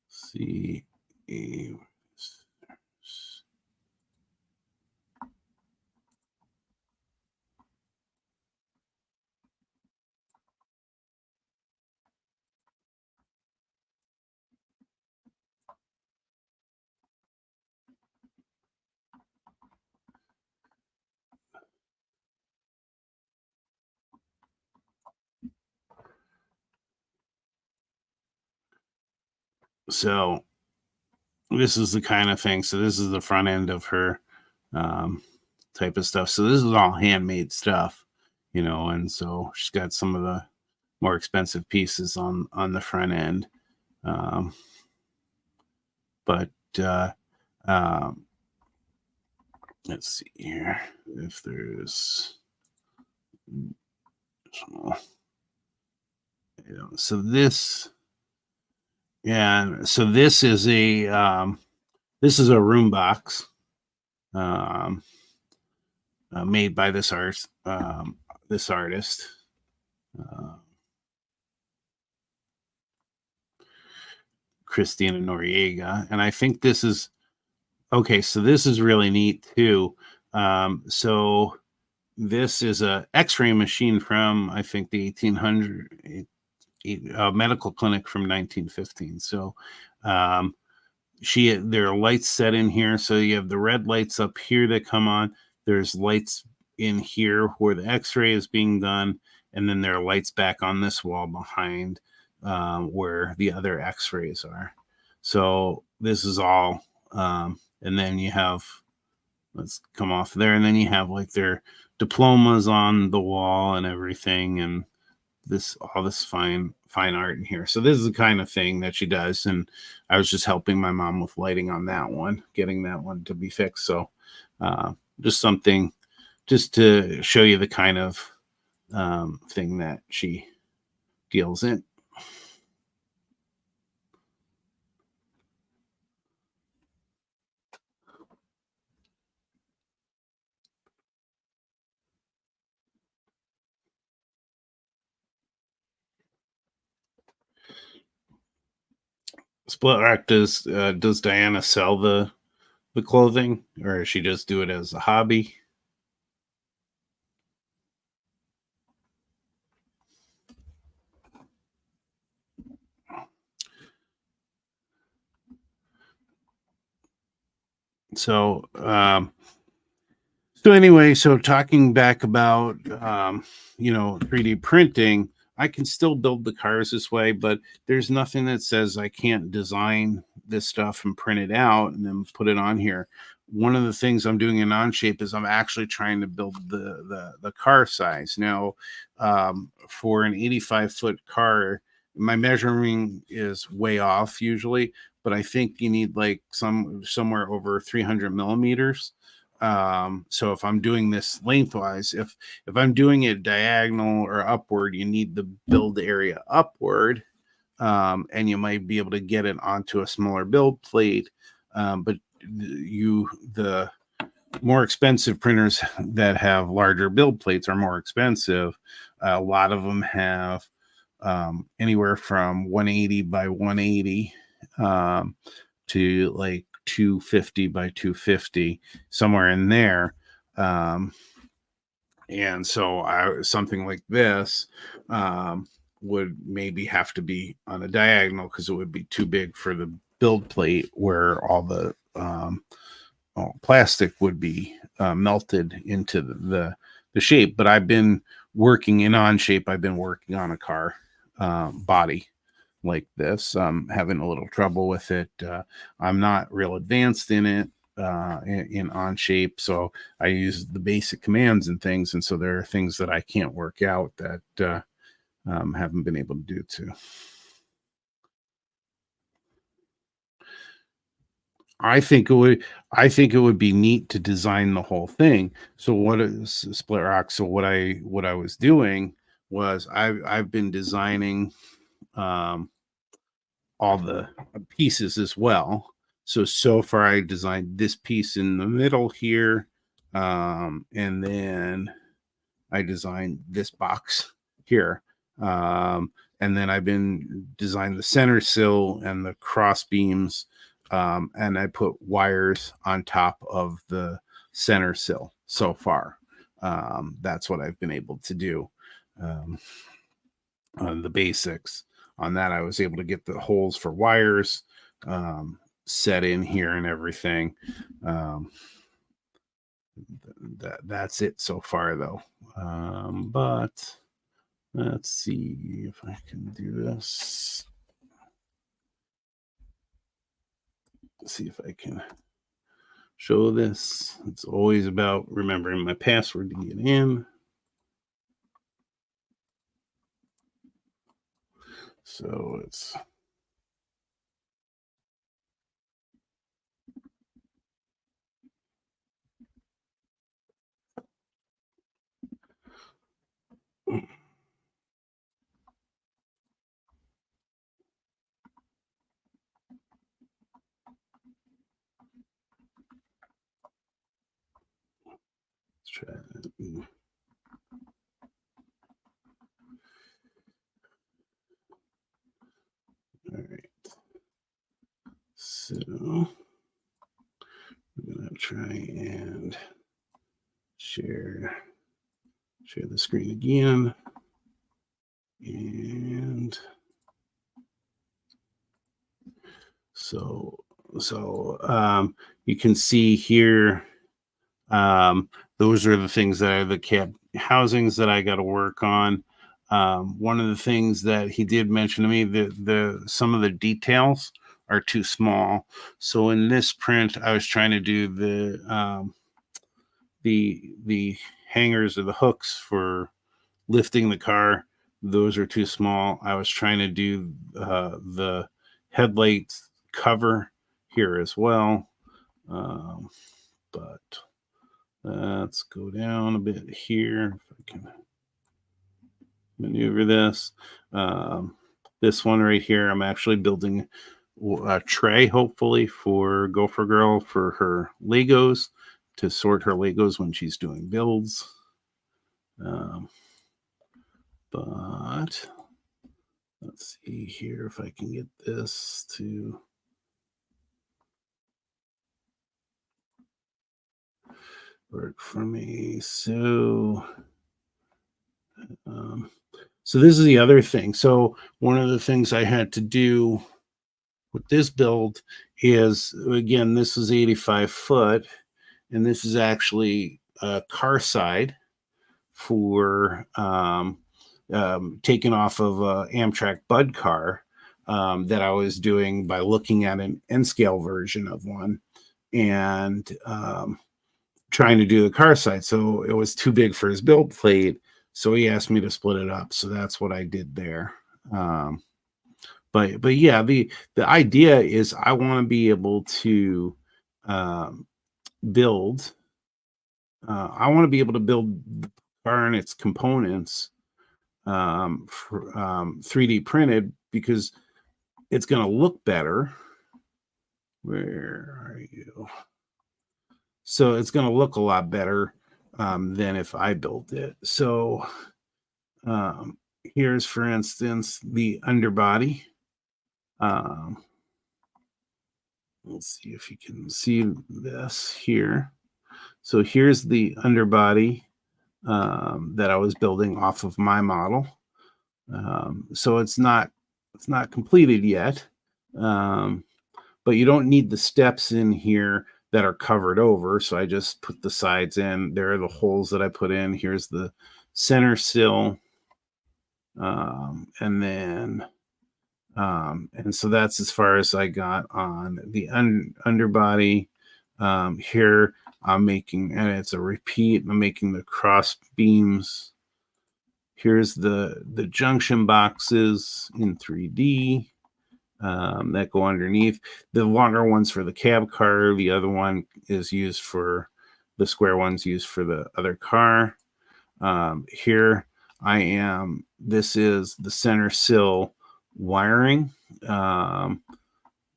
Speaker 1: see a So this is the kind of thing. So this is the front end of her um, type of stuff. So this is all handmade stuff, and so she's got some of the more expensive pieces on the front end. Um, but um, let's see here if there's so this so this is a room box um, made by this artist. Uh, Christina Noriega, and I think this is okay. So this is really neat too. So this is a X-ray machine from I think the 1800 medical clinic from 1915. So there are lights set in here. So you have the red lights up here that come on. There's lights in here where the X-ray is being done, and then there are lights back on this wall behind where the other X-rays are. So this is all, and then you have, let's come off there, and then you have like their diplomas on the wall and everything, and all this fine art in here. So this is the kind of thing that she does, and I was just helping my mom with lighting on that one, getting that one to be fixed. So just something just to show you the kind of thing that she deals in. Split Rack, does Diana sell the clothing, or does she just do it as a hobby? So anyway, so talking back about 3D printing, I can still build the cars this way, but there's nothing that says I can't design this stuff and print it out and then put it on here. One of the things I'm doing in Onshape is I'm actually trying to build the car size. Now, for an 85-foot car, my measuring is way off usually, but I think you need like somewhere over 300 millimeters. So if I'm doing this lengthwise, if I'm doing it diagonal or upward, you need the build area upward, and you might be able to get it onto a smaller build plate. But the more expensive printers that have larger build plates are more expensive. A lot of them have anywhere from 180 by 180 to like 250 by 250, somewhere in there. And so something like this would maybe have to be on a diagonal because it would be too big for the build plate where all the plastic would be melted into the shape. But I've been working in Onshape. I've been working on a car body like this. I'm having a little trouble with it. I'm not real advanced in it in Onshape, so I use the basic commands and things, and so there are things that I can't work out that haven't been able to do too. I think it would be neat to design the whole thing. So what is Split Rock? So what I was doing was I've been designing um, all the pieces as well. So far I designed this piece in the middle here, and then I designed this box here. And then I've been designing the center sill and the cross beams, and I put wires on top of the center sill so far. That's what I've been able to do. On the basics on that, I was able to get the holes for wires set in here and everything. That's it so far though. But let's see if I can do this. see if I can show this. It's always about remembering my password to get in. So it's let's try that. All right. So we're gonna try and share the screen again. And so you can see here, those are the things that are the cab housings that I got to work on. One of the things that he did mention to me, the some of the details are too small. So in this print, I was trying to do the hangers or the hooks for lifting the car. Those are too small. I was trying to do the headlight cover here as well. But let's go down a bit here if I can maneuver this. This one right here, I'm actually building a tray, hopefully, for Gopher Girl for her Legos, to sort her Legos when she's doing builds. But let's see here if I can get this to work for me. So this is the other thing. So one of the things I had to do with this build is, again, this is 85 foot, and this is actually a car side for taken off of a Amtrak Bud car that I was doing by looking at an N scale version of one and trying to do the car side. So it was too big for his build plate. So he asked me to split it up. So that's what I did there. But yeah, the idea is I want to be able to build. I want to be able to build the car and its components for 3D printed, because it's going to look better. Where are you? So it's going to look a lot better than if I built it. So here's, for instance, the underbody. Let's see if you can see this here. So here's the underbody that I was building off of my model. So it's not completed yet, but you don't need the steps in here that are covered over. So I just put the sides in. There are the holes that I put in. Here's the center sill, and then and so that's as far as I got on the underbody. Here I'm making, and it's a repeat, I'm making the cross beams. Here's the junction boxes in 3D that go underneath. The longer one's for the cab car. The other one is used for, the square one's used for the other car. Here I am, this is the center sill wiring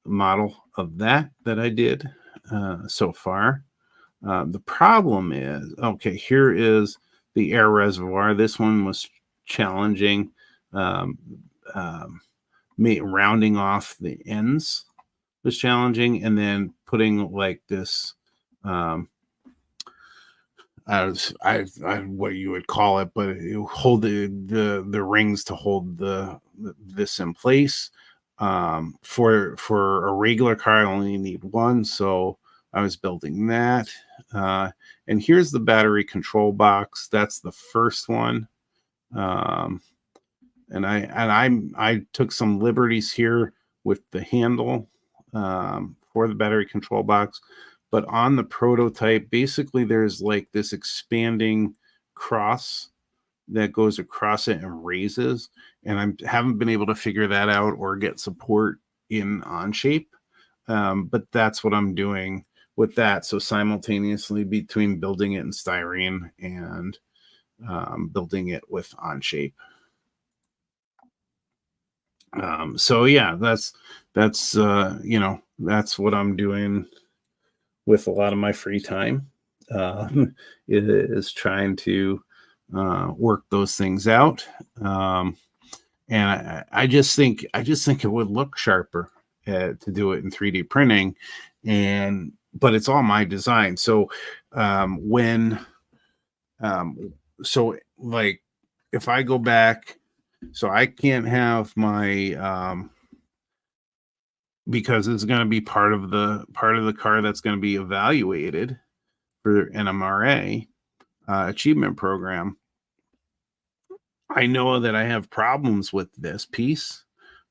Speaker 1: model of that I did so far. The problem is, okay, here is the air reservoir. This one was challenging. Rounding off the ends was challenging, and then putting like this what you would call it, but it hold the rings to hold this in place. For a regular car, I only need one, so I was building that. And here's the battery control box. That's the first one. And I took some liberties here with the handle for the battery control box. But on the prototype, basically there's like this expanding cross that goes across it and raises. And I haven't been able to figure that out or get support in Onshape. But that's what I'm doing with that. So simultaneously between building it in styrene and building it with Onshape. So yeah, that's you know, that's what I'm doing with a lot of my free time. Is trying to work those things out. And I just think it would look sharper to do it in 3D printing, but it's all my design. So when so like if I go back, so I can't have my because it's going to be part of the car that's going to be evaluated for NMRA Achievement Program. I know that I have problems with this piece,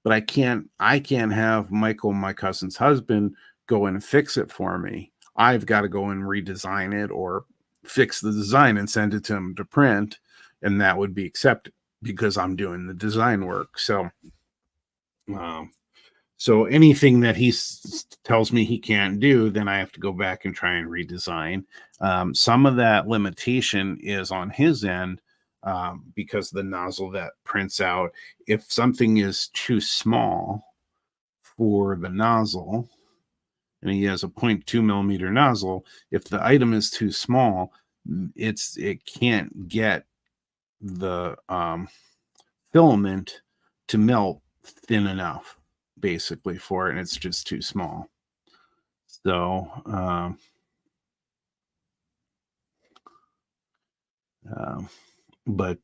Speaker 1: but I can't have Michael, my cousin's husband, go in and fix it for me. I've got to go and redesign it or fix the design and send it to him to print, and that would be accepted because I'm doing the design work. So so anything that he tells me he can't do, then I have to go back and try and redesign. Some of that limitation is on his end because the nozzle that prints out, if something is too small for the nozzle, and he has a 0.2 millimeter nozzle, if the item is too small, it can't get the filament to melt thin enough, basically, for it, and it's just too small. So but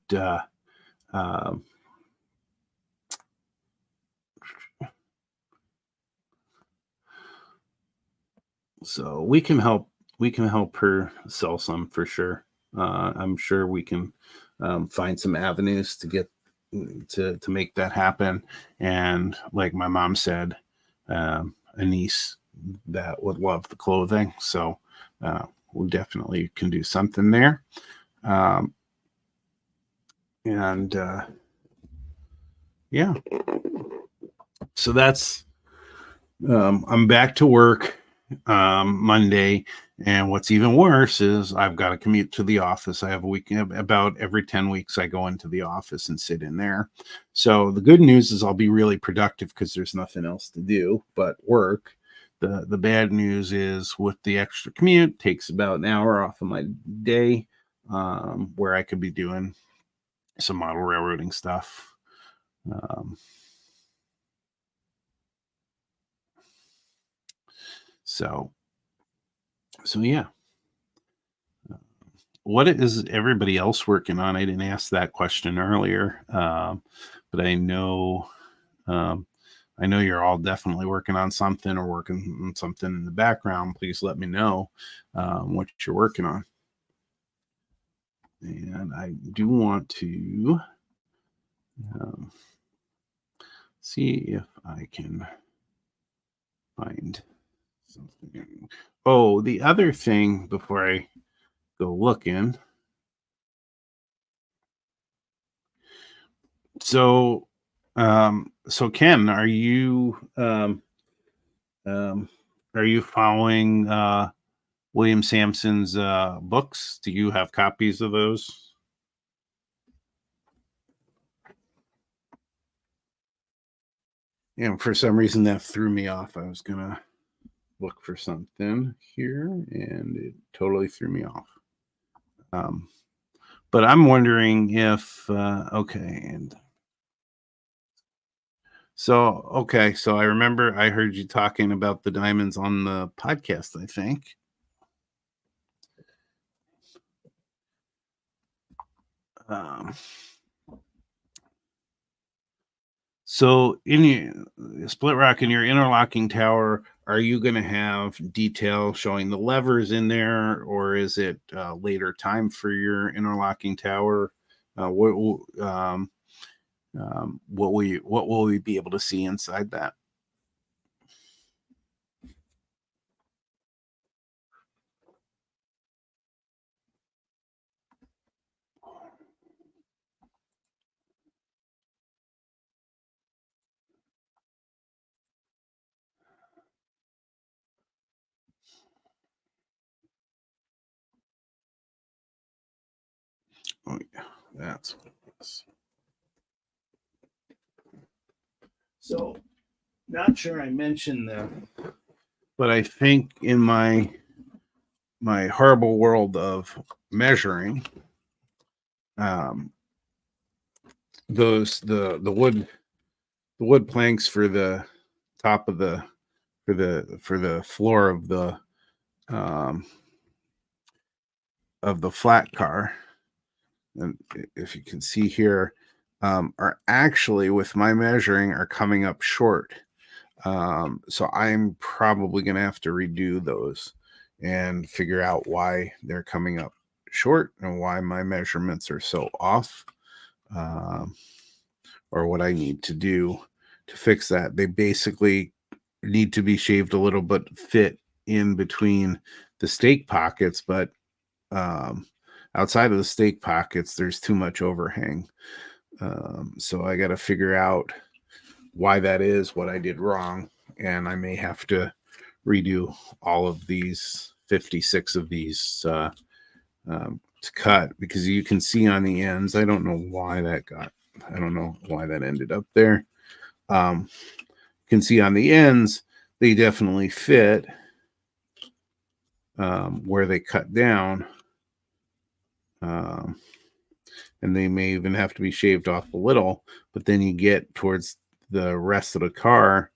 Speaker 1: so we can help her sell some for sure. I'm sure we can find some avenues to get to make that happen. And like my mom said, a niece that would love the clothing, so we definitely can do something there. And yeah, so that's I'm back to work Monday, and what's even worse is I've got to commute to the office. I have a week, about every 10 weeks I go into the office and sit in there. So the good news is I'll be really productive because there's nothing else to do but work. The bad news is with the extra commute, it takes about an hour off of my day, where I could be doing some model railroading stuff. So yeah. What is everybody else working on? I didn't ask that question earlier, but I know you're all definitely working on something or working on something in the background. Please let me know what you're working on. And I do want to see if I can find something. Oh, the other thing before I go looking. So, so Ken, are you following William Sampson's books? Do you have copies of those? And for some reason that threw me off. I was gonna look for something here, and it totally threw me off. But I'm wondering if okay, and so okay, so I remember I heard you talking about the diamonds on the podcast, I think. So in your split rock, in your interlocking tower, are you going to have detail showing the levers in there, or is it later time for your interlocking tower? What will we be able to see inside that? Oh yeah, that's what it was. So, not sure I mentioned that, but I think in my horrible world of measuring, um, the wood planks for the top of the for the floor um, of the flat car, and if you can see here, are actually, with my measuring, are coming up short. So I'm probably going to have to redo those and figure out why they're coming up short and why my measurements are so off, um, or what I need to do to fix that. They basically need to be shaved a little bit, fit in between the stake pockets, but um, outside of the stake pockets, there's too much overhang. So I got to figure out why that is, what I did wrong, and I may have to redo all of these 56 of these to cut, because you can see on the ends. I don't know why that ended up there. You can see on the ends they definitely fit where they cut down, and they may even have to be shaved off a little, but then you get towards the rest of the car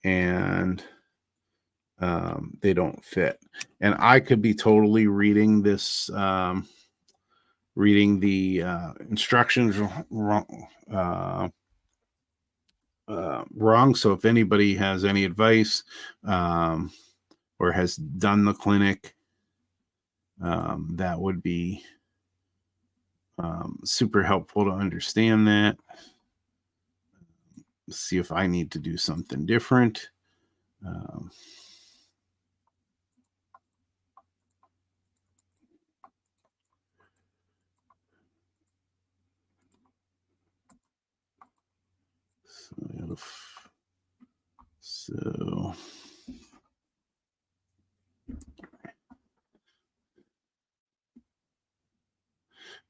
Speaker 1: and they don't fit. And I could be totally reading this, reading the instructions wrong. Wrong. So if anybody has any advice, or has done the clinic, that would be super helpful to understand that. See if I need to do something different. So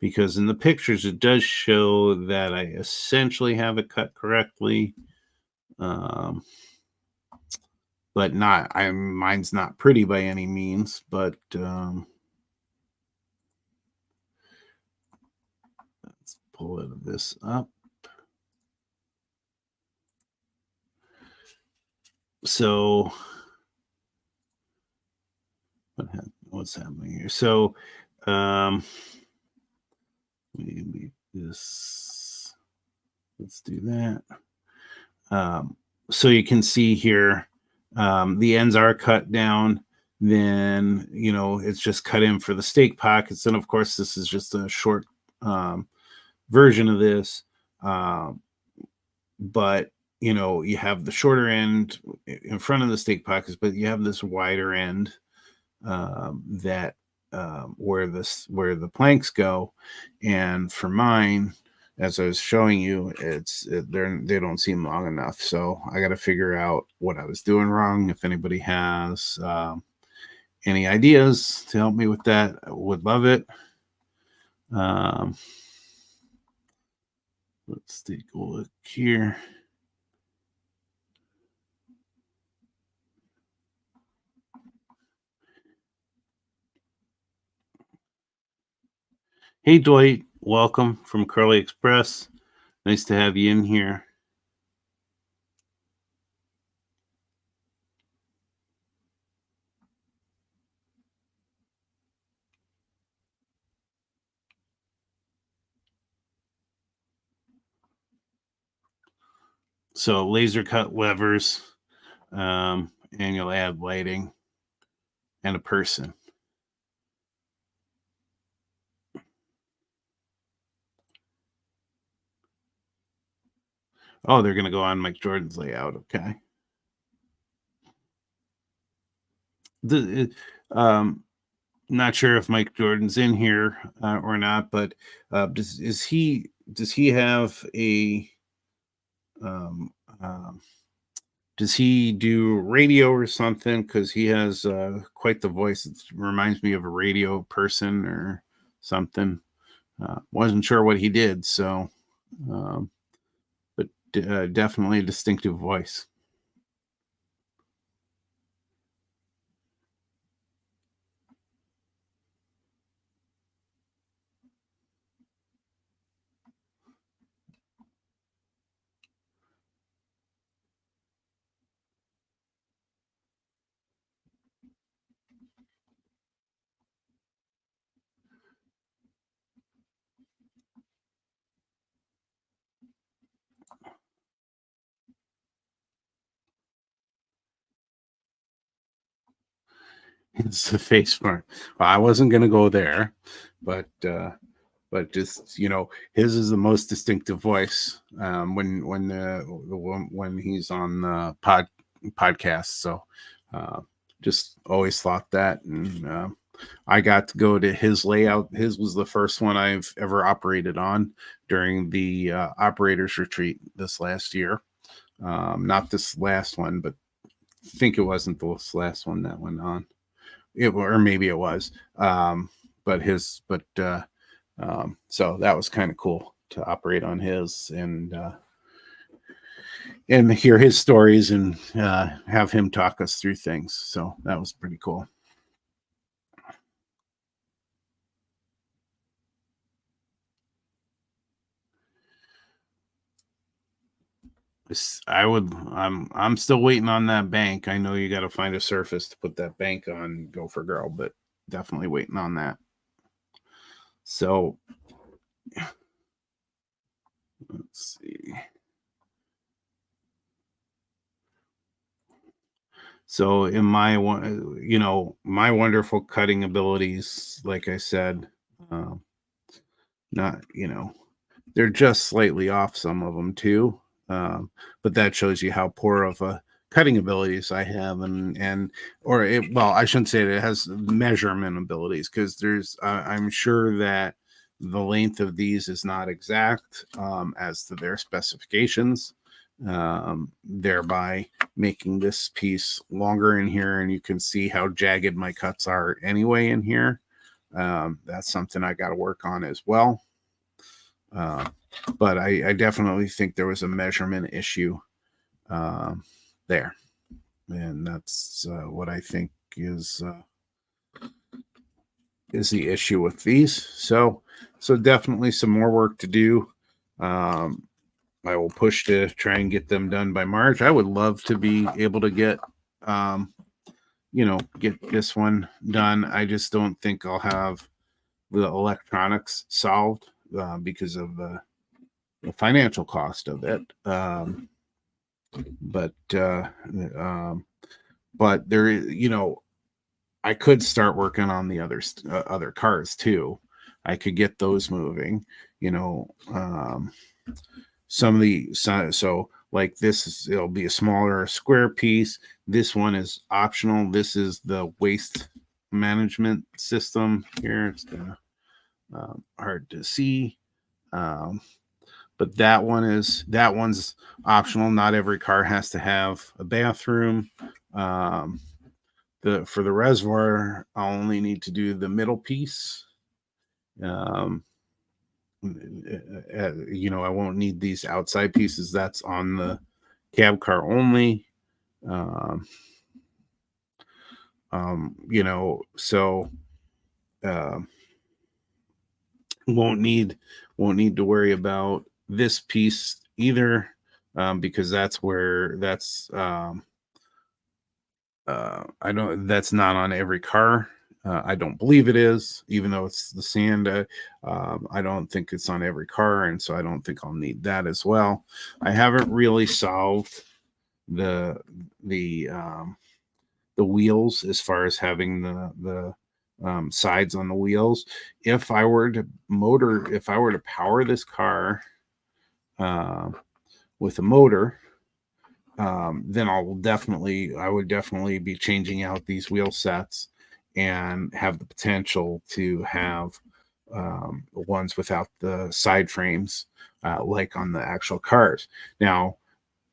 Speaker 1: because in the pictures it does show that I essentially have it cut correctly, but mine's not pretty by any means. But let's pull this up. So what's happening here? So maybe this. Let's do that. So you can see here, the ends are cut down. Then it's just cut in for the stake pockets, and of course this is just a short version of this. But you have the shorter end in front of the stake pockets, but you have this wider end that where the planks go. And for mine, as I was showing you, they don't seem long enough. So I got to figure out what I was doing wrong. If anybody has any ideas to help me with that, I would love it. Let's take a look here. Hey, Dwight, welcome from Curly Express. Nice to have you in here. So laser cut levers, and you'll add lighting and a person. Oh, they're going to go on Mike Jordan's layout. Okay. Not sure if Mike Jordan's in here or not, but does he have a does he do radio or something? Because he has quite the voice. It reminds me of a radio person or something. Wasn't sure what he did, so um, but definitely a distinctive voice. It's the face part. Well, I wasn't going to go there, but just his is the most distinctive voice when he's on the podcast. So just always thought that, and I got to go to his layout. His was the first one I've ever operated on during the operators retreat this last year. Not this last one, but I think it wasn't this last one that went on. Or maybe it was. So that was kind of cool to operate on his and hear his stories and have him talk us through things. So that was pretty cool. I'm still waiting on that bank. I know you got to find a surface to put that bank on Gopher Girl, but definitely waiting on that. So let's see. So in my my wonderful cutting abilities, like I said, not they're just slightly off, some of them too, but that shows you how poor of a cutting abilities I have, well, I shouldn't say it has measurement abilities, because I'm sure that the length of these is not exact as to their specifications, thereby making this piece longer in here, and you can see how jagged my cuts are anyway in here. That's something I got to work on as well. But I definitely think there was a measurement issue there, and that's what I think is the issue with these. So definitely some more work to do. I will push to try and get them done by March. I would love to be able to get get this one done. I just don't think I'll have the electronics solved because of the financial cost of it. But there is, I could start working on the other cars too. I could get those moving. Some of so like this it'll be a smaller square piece. This one is optional. This is the waste management system here. It's kind of hard to see. But that one's optional. Not every car has to have a bathroom. For the reservoir, I'll only need to do the middle piece. I won't need these outside pieces. That's on the cab car only. So won't need to worry about this piece either, because that's that's not on every car. I don't believe it is, even though it's the sand. I don't think it's on every car, and so I don't think I'll need that as well. I haven't really solved the wheels as far as having the sides on the wheels. If I were to power this car with a motor, then I would definitely be changing out these wheel sets and have the potential to have ones without the side frames, like on the actual cars. Now,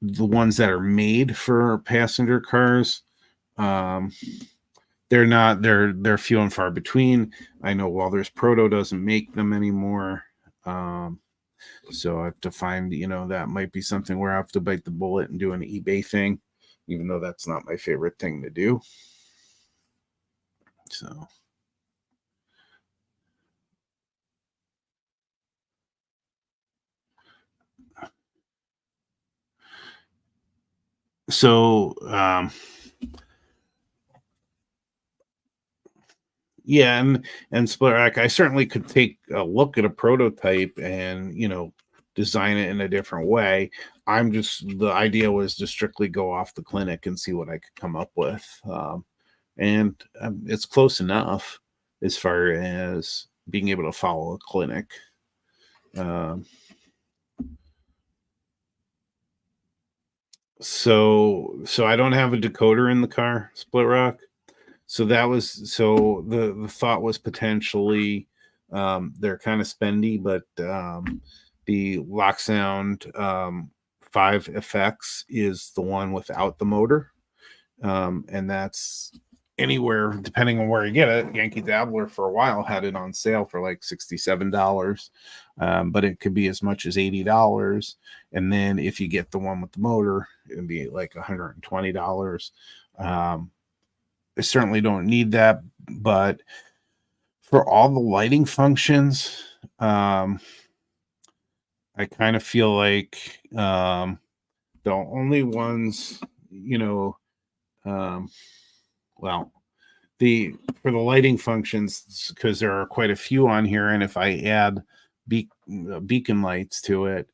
Speaker 1: the ones that are made for passenger cars, they're not, they're few and far between. I know Walters Proto doesn't make them anymore. So I have to find, that might be something where I have to bite the bullet and do an eBay thing, even though that's not my favorite thing to do. So, yeah, and split rack, I certainly could take a look at a prototype and, design it in a different way. The idea was to strictly go off the clinic and see what I could come up with. And it's close enough as far as being able to follow a clinic. So I don't have a decoder in the car, split rock. So the thought was potentially, they're kind of spendy, but the Lock Sound 5 FX is the one without the motor. And that's anywhere, depending on where you get it. Yankee Dabbler for a while had it on sale for like $67, but it could be as much as $80. And then if you get the one with the motor, it'd be like $120. I certainly don't need that, but for all the lighting functions, I kind of feel like the only ones, well, for the lighting functions, because there are quite a few on here, and if I add beacon lights to it,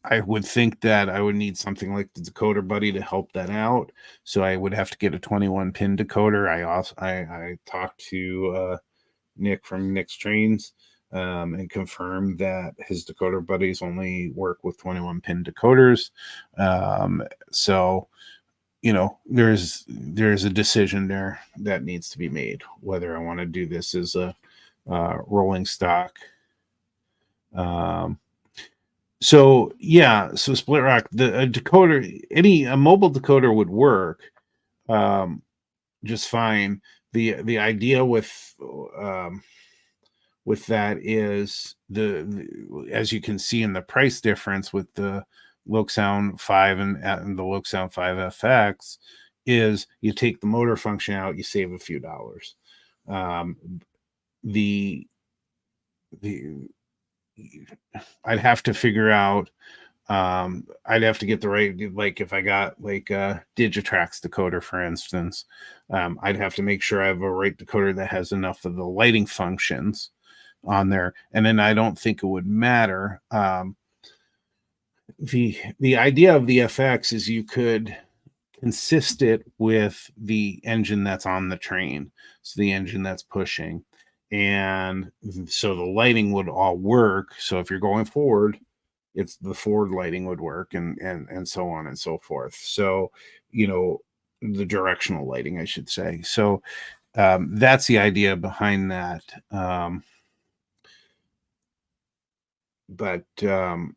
Speaker 1: I would think that I would need something like the decoder buddy to help that out. So I would have to get a 21 pin decoder. I talked to Nick from Nick's Trains and confirmed that his decoder buddies only work with 21 pin decoders. So there's a decision there that needs to be made, whether I want to do this as a rolling stock. So split rock, a decoder, a mobile decoder would work just fine. The idea with that is as you can see in the price difference with the Loc Sound 5 and the Loc Sound 5 FX is you take the motor function out, you save a few dollars. I'd have to figure out, I'd have to get the right, like if I got like a Digitrax decoder, for instance, I'd have to make sure I have a right decoder that has enough of the lighting functions on there. And then I don't think it would matter. The idea of the FX is you could consist it with the engine that's on the train. So the engine that's pushing. And so the lighting would all work. So if you're going forward, it's the forward lighting would work and so on and so forth. So, the directional lighting, I should say. So that's the idea behind that.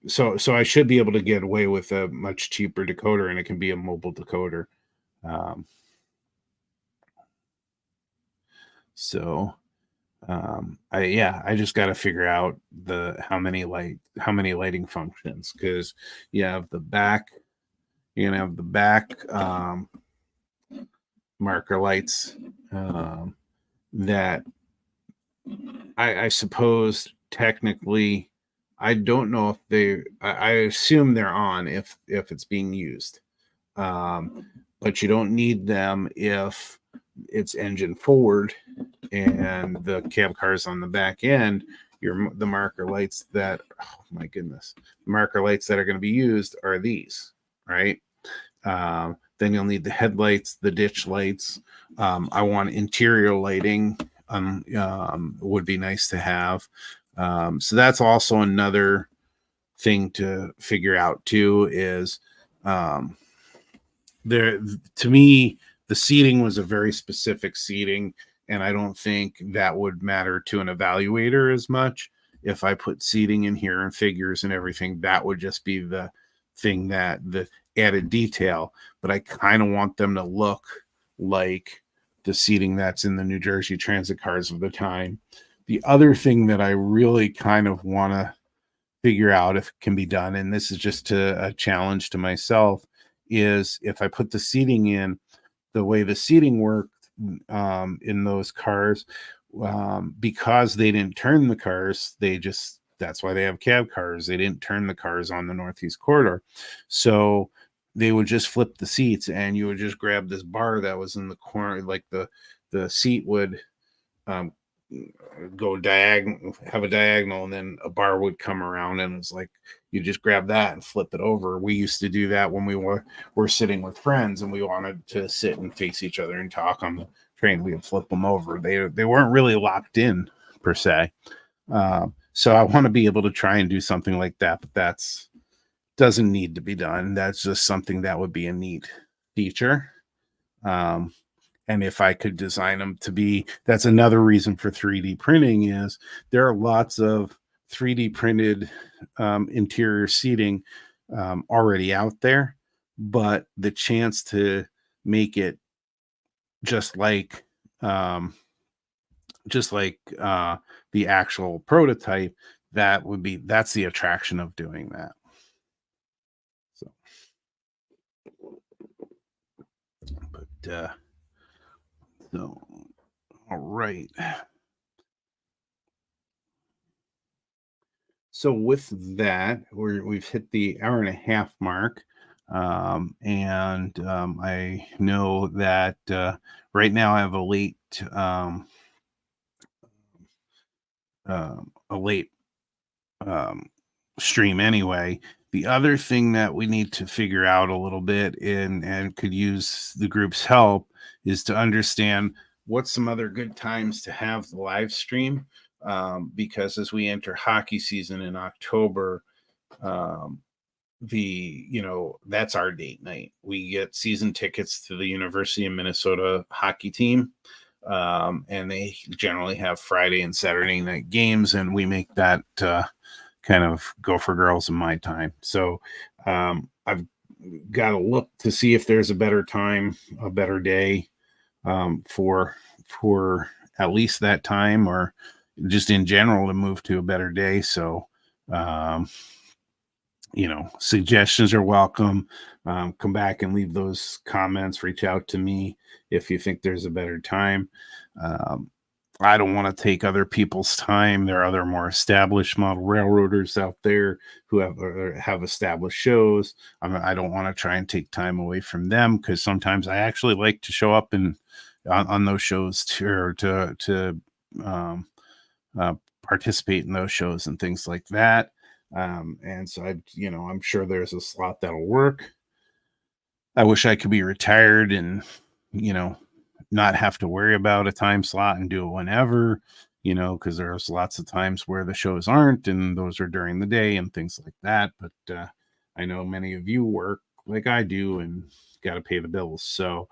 Speaker 1: So I should be able to get away with a much cheaper decoder, and it can be a mobile decoder. I just got to figure out how many lighting functions, because you have the back, marker lights that I suppose technically, I don't know if I assume they're on if it's being used, but you don't need them if it's engine forward and the cab car's on the back end. The marker lights that, oh my goodness, the marker lights that are going to be used are these, right? Then you'll need the headlights, the ditch lights. I want interior lighting. Would be nice to have. So that's also another thing to figure out too, is to me, the seating was a very specific seating, and I don't think that would matter to an evaluator as much. If I put seating in here and figures and everything, that would just be the thing, that the added detail. But I kind of want them to look like the seating that's in the New Jersey Transit cars of the time. The other thing that I really kind of want to figure out if it can be done, and this is just a challenge to myself, is if I put the seating in the way the seating worked in those cars, because they didn't turn the cars, that's why they have cab cars. They didn't turn the cars on the Northeast Corridor. So they would just flip the seats, and you would just grab this bar that was in the corner, like the seat would um, go diagonal, have a diagonal, and then a bar would come around, and it's like you just grab that and flip it over. We used to do that when we were sitting with friends and we wanted to sit and face each other and talk on the train. We would flip them over. They weren't really locked in per se. So I want to be able to try and do something like that, but that's doesn't need to be done. That's just something that would be a neat feature. And if I could design them to be, that's another reason for 3D printing, is there are lots of 3D printed interior seating already out there, but the chance to make it just like the actual prototype, that's the attraction of doing that. So, but so, all right. So with that, we've hit the hour and a half mark. And I know that right now I have a late a late stream anyway. The other thing that we need to figure out a little bit and could use the group's help is to understand what's some other good times to have the live stream, because as we enter hockey season in October, that's our date night. We get season tickets to the University of Minnesota hockey team, and they generally have Friday and Saturday night games, and we make that kind of go for girls in my time. So I've got to look to see if there's a better time, a better day for at least that time, or just in general to move to a better day. So suggestions are welcome. Come back and leave those comments. Reach out to me if you think there's a better time. I don't want to take other people's time. There are other more established model railroaders out there who have established shows. I don't want to try and take time away from them, because sometimes I actually like to show up on those shows to participate in those shows and things like that. And so I'm sure there's a slot that'll work. I wish I could be retired and, not have to worry about a time slot and do it whenever, because there's lots of times where the shows aren't, and those are during the day and things like that. But I know many of you work like I do and got to pay the bills. So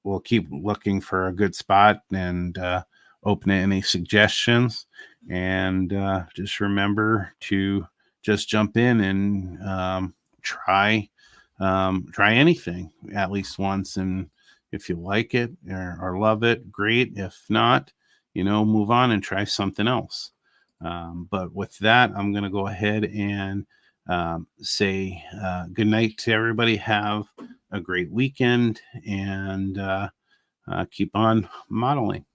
Speaker 1: we'll keep looking for a good spot and open any suggestions. And just remember to just jump in and try anything at least once. And if you like it or love it, great. If not, move on and try something else. But with that, I'm going to go ahead and say good night to everybody. Have a great weekend, and keep on modeling.